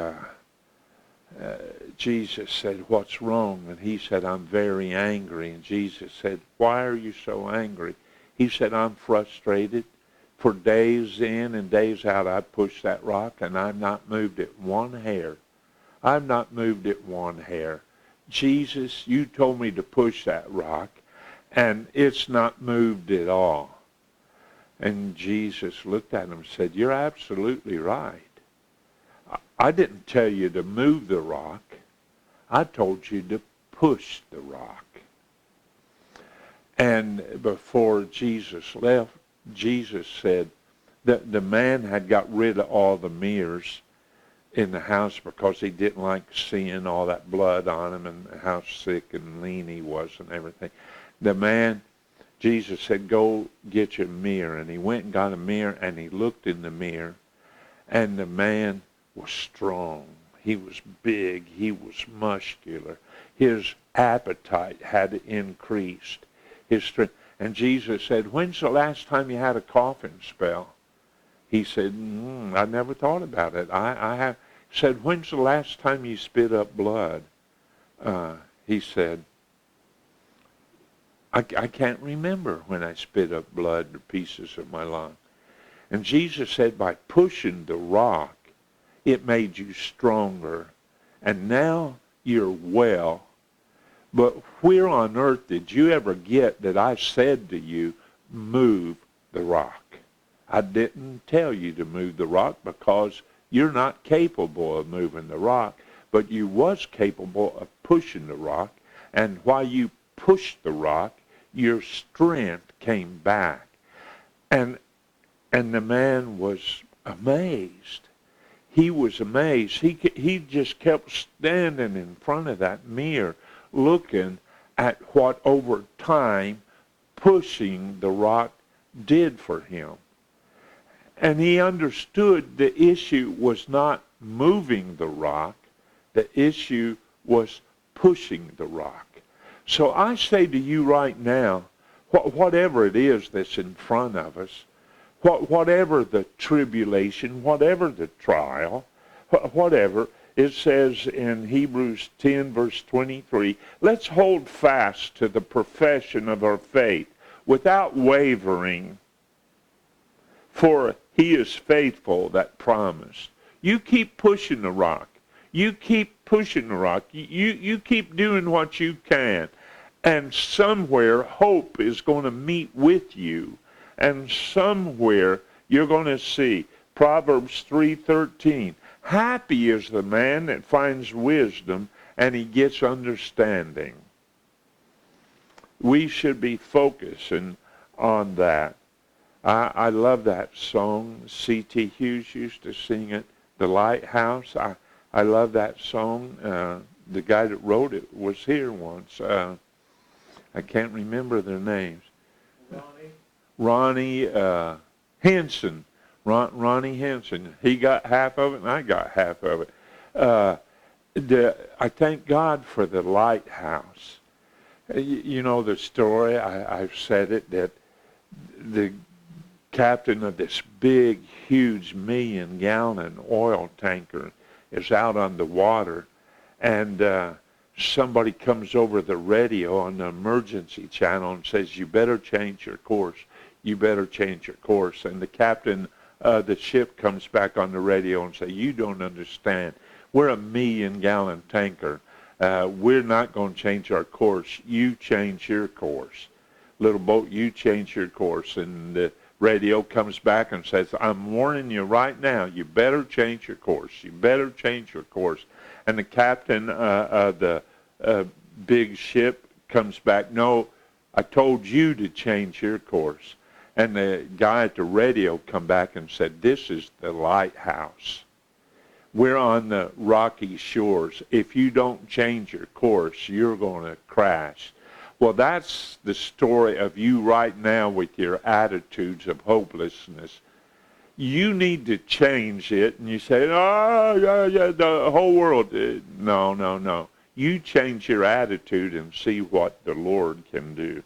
Jesus said, what's wrong? And he said, I'm very angry. And Jesus said, why are you so angry? He said, I'm frustrated. For days in and days out, I've pushed that rock, and I've not moved it one hair. I've not moved it one hair. Jesus, you told me to push that rock, and it's not moved at all. And Jesus looked at him and said, you're absolutely right. I didn't tell you to move the rock. I told you to push the rock. And before Jesus left, Jesus said that the man had got rid of all the mirrors, in the house because he didn't like seeing all that blood on him and how sick and lean he was and everything. The man, Jesus said, go get your mirror. And he went and got a mirror, and he looked in the mirror, and the man was strong. He was big. He was muscular. His appetite had increased. His strength. And Jesus said, when's the last time you had a coughing spell? He said, I never thought about it. I have. Said, when's the last time you spit up blood? He said, I can't remember when I spit up blood or pieces of my lung. And Jesus said, by pushing the rock, it made you stronger. And now you're well. But where on earth did you ever get that I said to you, move the rock? I didn't tell you to move the rock because you're not capable of moving the rock, but you was capable of pushing the rock. And while you pushed the rock, your strength came back. And the man was amazed. He was amazed. He just kept standing in front of that mirror, looking at what over time pushing the rock did for him. And he understood the issue was not moving the rock. The issue was pushing the rock. So I say to you right now, whatever it is that's in front of us, whatever the tribulation, whatever the trial, whatever, it says in Hebrews 10, verse 23, let's hold fast to the profession of our faith without wavering, for he is faithful that promised. You keep pushing the rock. You keep pushing the rock. You keep doing what you can. And somewhere hope is going to meet with you. And somewhere you're going to see Proverbs 3:13. Happy is the man that finds wisdom and he gets understanding. We should be focusing on that. I love that song. C.T. Hughes used to sing it, The Lighthouse. I love that song. The guy that wrote it was here once. I can't remember their names. Ronnie Henson. Ronnie Henson. He got half of it and I got half of it. I thank God for the lighthouse. You know the story, I've said it, that the captain of this big, huge million-gallon oil tanker is out on the water, and somebody comes over the radio on the emergency channel and says, you better change your course. You better change your course. And the captain of the ship comes back on the radio and says, you don't understand. We're a million-gallon tanker. We're not going to change our course. You change your course. Little boat, you change your course. And the radio comes back and says, I'm warning you right now, you better change your course. You better change your course. And the captain of the big ship comes back, no, I told you to change your course. And the guy at the radio come back and said, this is the lighthouse. We're on the rocky shores. If you don't change your course, you're going to crash. Well, that's the story of you right now with your attitudes of hopelessness. You need to change it, and you say, oh, yeah, the whole world. No. You change your attitude and see what the Lord can do.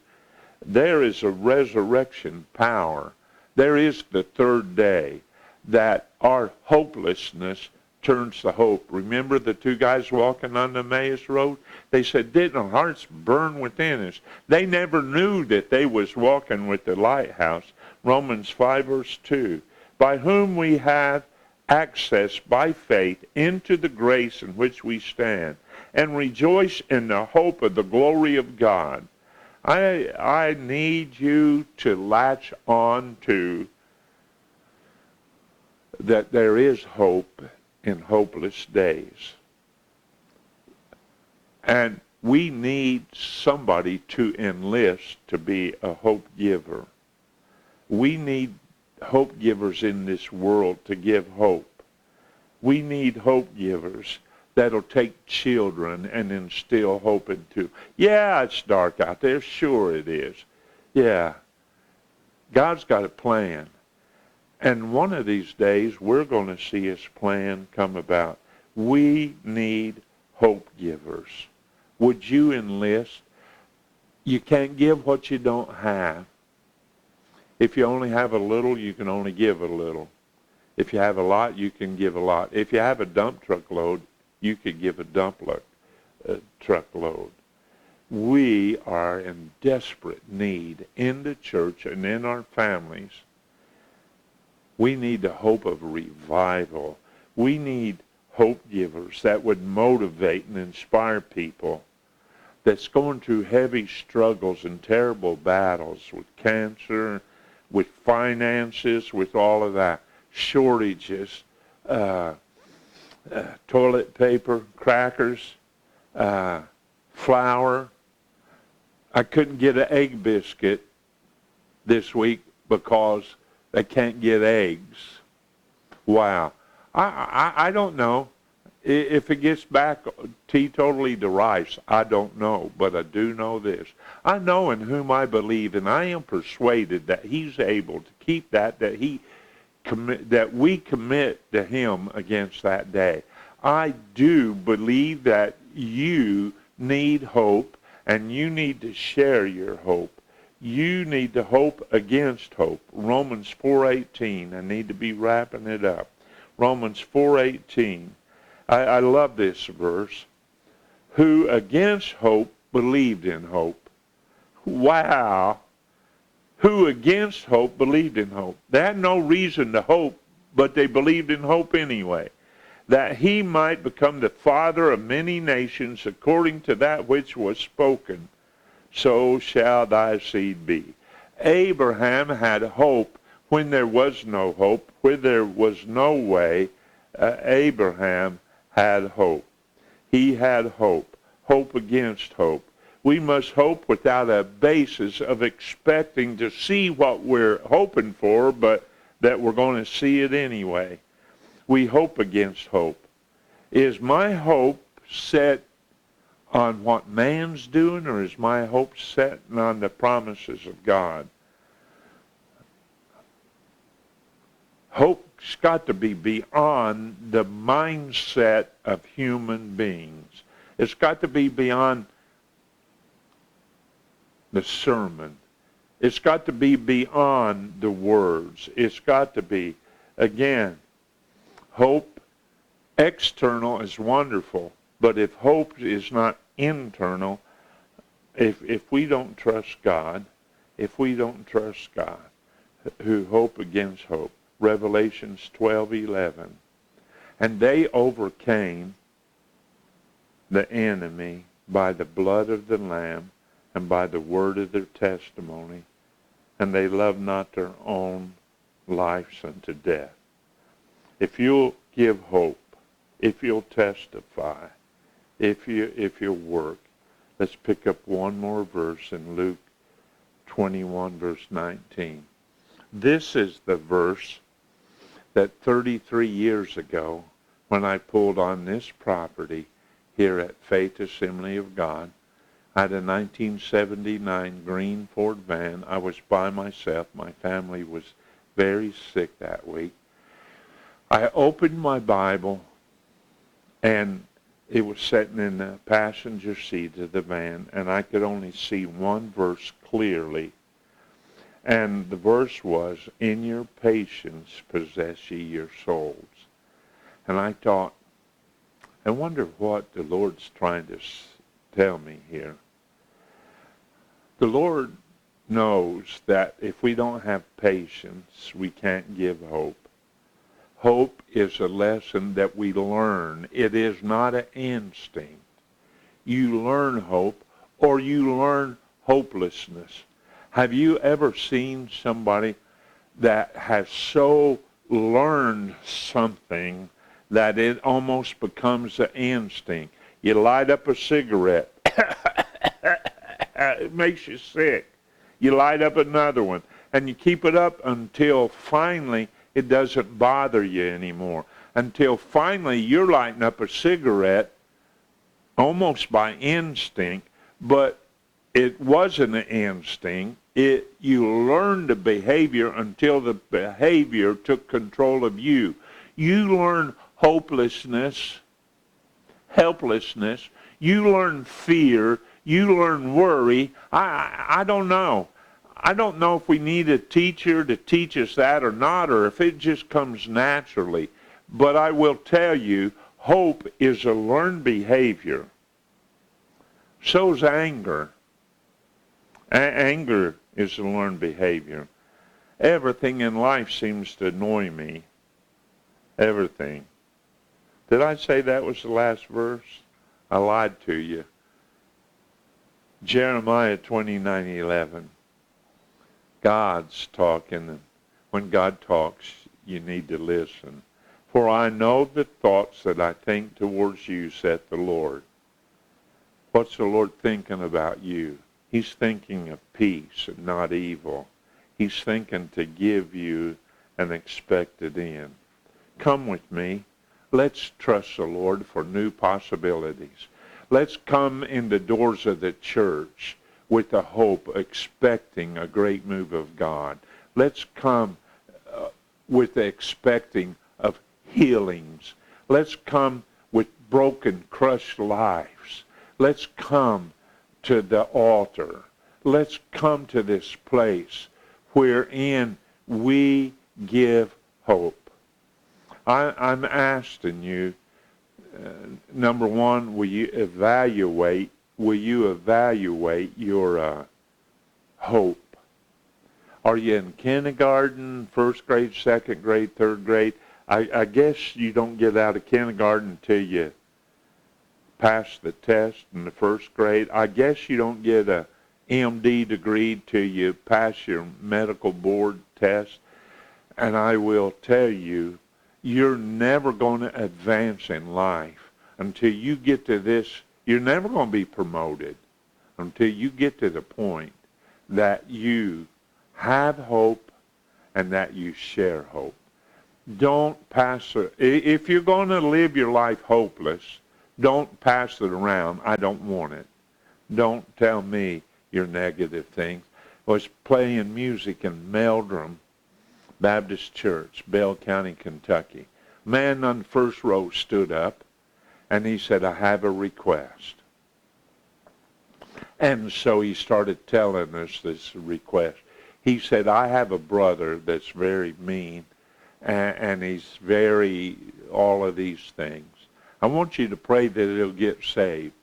There is a resurrection power. There is the third day that our hopelessness turns to hope. Remember the two guys walking on the Emmaus Road? They said, didn't our hearts burn within us? They never knew that they was walking with the lighthouse. Romans 5 verse 2. By whom we have access by faith into the grace in which we stand, and rejoice in the hope of the glory of God. I need you to latch on to that there is hope in hopeless days. And we need somebody to enlist to be a hope giver. We need hope givers in this world to give hope. We need hope givers that'll take children and instill hope into. Yeah, it's dark out there. Sure it is. Yeah. God's got a plan. And one of these days, we're going to see his plan come about. We need hope givers. Would you enlist? You can't give what you don't have. If you only have a little, you can only give a little. If you have a lot, you can give a lot. If you have a dump truck load, you could give a truckload. We are in desperate need in the church and in our families. We need the hope of revival. We need hope givers that would motivate and inspire people that's going through heavy struggles and terrible battles with cancer, with finances, with all of that, shortages, toilet paper, crackers, flour. I couldn't get an egg biscuit this week because they can't get eggs. Wow. I don't know. If it gets back teetotally to rice, I don't know. But I do know this. I know in whom I believe, and I am persuaded that he's able to keep that we commit to him against that day. I do believe that you need hope, and you need to share your hope. You need to hope against hope. Romans 4:18. I need to be wrapping it up. Romans 4:18. I love this verse. Who against hope believed in hope. Wow. Who against hope believed in hope. They had no reason to hope, but they believed in hope anyway. That he might become the father of many nations according to that which was spoken. So shall thy seed be. Abraham had hope when there was no hope, when there was no way. Abraham had hope. He had hope. Hope against hope. We must hope without a basis of expecting to see what we're hoping for, but that we're going to see it anyway. We hope against hope. Is my hope set on what man's doing, or is my hope set on the promises of God? Hope's got to be beyond the mindset of human beings. It's got to be beyond the sermon. It's got to be beyond the words. It's got to be, again, hope external is wonderful, but if hope is not internal, if we don't trust God, who hope against hope. Revelations 12:11. And they overcame the enemy by the blood of the Lamb and by the word of their testimony, and they loved not their own lives unto death. If you'll give hope, if you'll testify, if you'll work, let's pick up one more verse in Luke 21, verse 19. This is the verse that 33 years ago, when I pulled on this property here at Faith Assembly of God, I had a 1979 green Ford van. I was by myself. My family was very sick that week. I opened my Bible, and it was sitting in the passenger seat of the van, and I could only see one verse clearly. And the verse was, in your patience possess ye your souls. And I thought, I wonder what the Lord's trying to tell me here. The Lord knows that if we don't have patience, we can't give hope. Hope is a lesson that we learn. It is not an instinct. You learn hope, or you learn hopelessness. Have you ever seen somebody that has so learned something that it almost becomes an instinct? You light up a cigarette. It makes you sick. You light up another one, and you keep it up until finally It doesn't bother you anymore. Until finally you're lighting up a cigarette almost by instinct, but it wasn't an instinct. You learned the behavior until the behavior took control of you. You learn hopelessness, helplessness. You learn fear. You learn worry. I don't know. I don't know if we need a teacher to teach us that or not, or if it just comes naturally. But I will tell you, hope is a learned behavior. So is anger. Anger is a learned behavior. Everything in life seems to annoy me. Everything. Did I say that was the last verse? I lied to you. Jeremiah 29:11. God's talking, and when God talks, you need to listen. For I know the thoughts that I think towards you, saith the Lord. What's the Lord thinking about you? He's thinking of peace and not evil. He's thinking to give you an expected end. Come with me. Let's trust the Lord for new possibilities. Let's come in the doors of the church with the hope, expecting a great move of God. Let's come with the expecting of healings. Let's come with broken, crushed lives. Let's come to the altar. Let's come to this place wherein we give hope. I'm asking you, number one, will you evaluate your hope? Are you in kindergarten, first grade, second grade, third grade? I guess you don't get out of kindergarten until you pass the test in the first grade. I guess you don't get a MD degree till you pass your medical board test. And I will tell you, you're never going to advance in life until you get to this. You're never going to be promoted until you get to the point that you have hope and that you share hope. Don't pass it. If you're going to live your life hopeless, don't pass it around. I don't want it. Don't tell me your negative things. I was playing music in Meldrum Baptist Church, Bell County, Kentucky. A man on the first row stood up, and he said, I have a request. And so he started telling us this request. He said, I have a brother that's very mean, and he's very all of these things. I want you to pray that he'll get saved.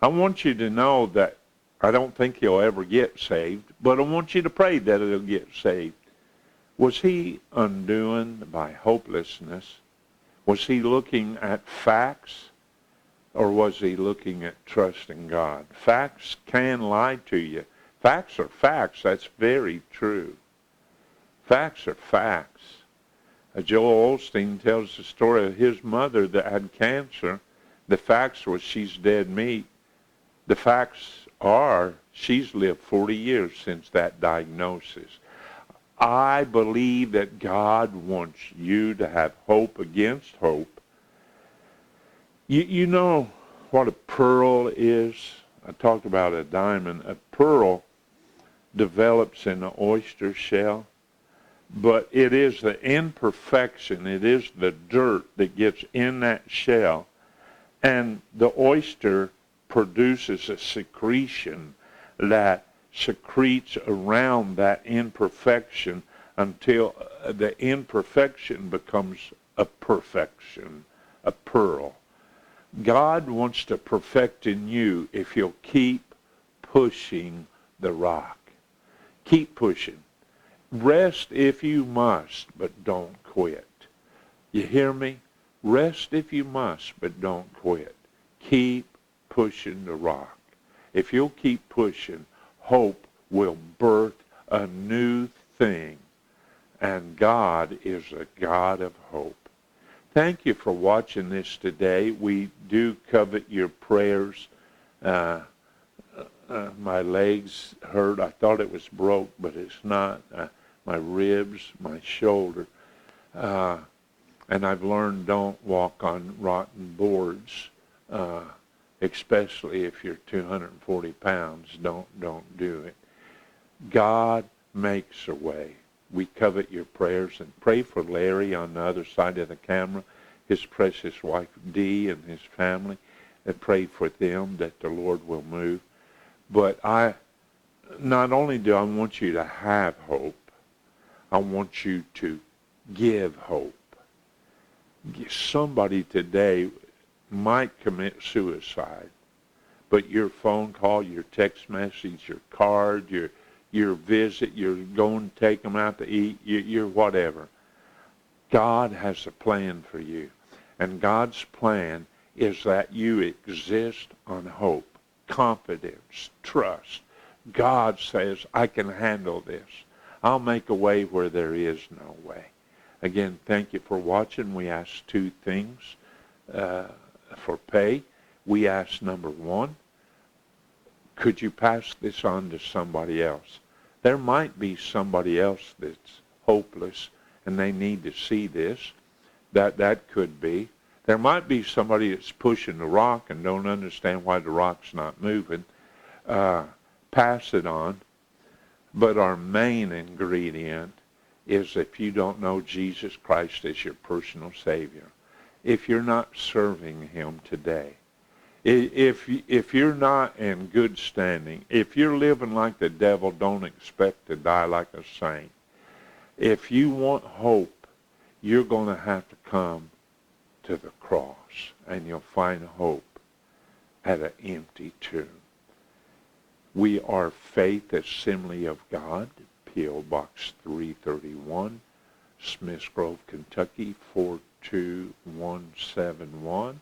I want you to know that I don't think he'll ever get saved, but I want you to pray that he'll get saved. Was he undoing by hopelessness? Was he looking at facts, or was he looking at trusting God? Facts can lie to you. Facts are facts. That's very true. Facts are facts. Joel Osteen tells the story of his mother that had cancer. The facts was she's dead meat. The facts are she's lived 40 years since that diagnosis. I believe that God wants you to have hope against hope. You know what a pearl is? I talked about a diamond. A pearl develops in an oyster shell, but it is the imperfection, it is the dirt that gets in that shell, and the oyster produces a secretion that secretes around that imperfection until the imperfection becomes a perfection, a pearl. God wants to perfect in you if you'll keep pushing the rock. Keep pushing. Rest if you must, but don't quit. You hear me? Rest if you must, but don't quit. Keep pushing the rock. If you'll keep pushing, hope will birth a new thing. And God is a God of hope. Thank you for watching this today. We do covet your prayers. My legs hurt. I thought it was broke, but it's not. My ribs, my shoulder. And I've learned don't walk on rotten boards, especially if you're 240 pounds. Don't do it. God makes a way. We covet your prayers, and pray for Larry on the other side of the camera, his precious wife Dee and his family, and pray for them that the Lord will move. But not only do I want you to have hope, I want you to give hope. Somebody today might commit suicide, but your phone call, your text message, your card, your visit, you're going to take them out to eat, you're whatever. God has a plan for you. And God's plan is that you exist on hope, confidence, trust. God says, I can handle this. I'll make a way where there is no way. Again, thank you for watching. We ask two things for pay. We ask, number one, could you pass this on to somebody else? There might be somebody else that's hopeless and they need to see this. That could be. There might be somebody that's pushing the rock and don't understand why the rock's not moving. Pass it on. But our main ingredient is if you don't know Jesus Christ as your personal Savior, if you're not serving Him today, if you're not in good standing, if you're living like the devil, don't expect to die like a saint. If you want hope, you're going to have to come to the cross, and you'll find hope at an empty tomb. We are Faith Assembly of God, P.O. Box 331, Smiths Grove, Kentucky 42171.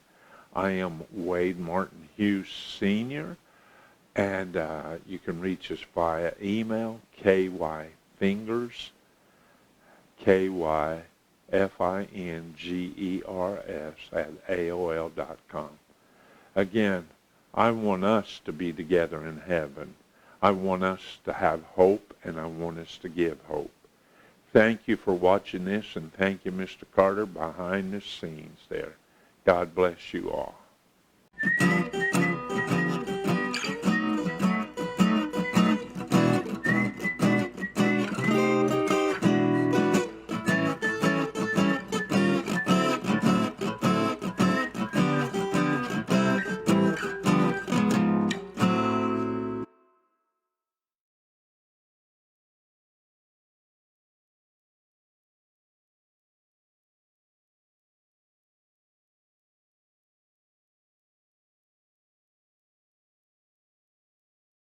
I am Wade Martin Hughes Sr., and you can reach us via email, kyfingers, kyfingers @AOL.com. Again, I want us to be together in heaven. I want us to have hope, and I want us to give hope. Thank you for watching this, and thank you, Mr. Carter, behind the scenes there. God bless you all.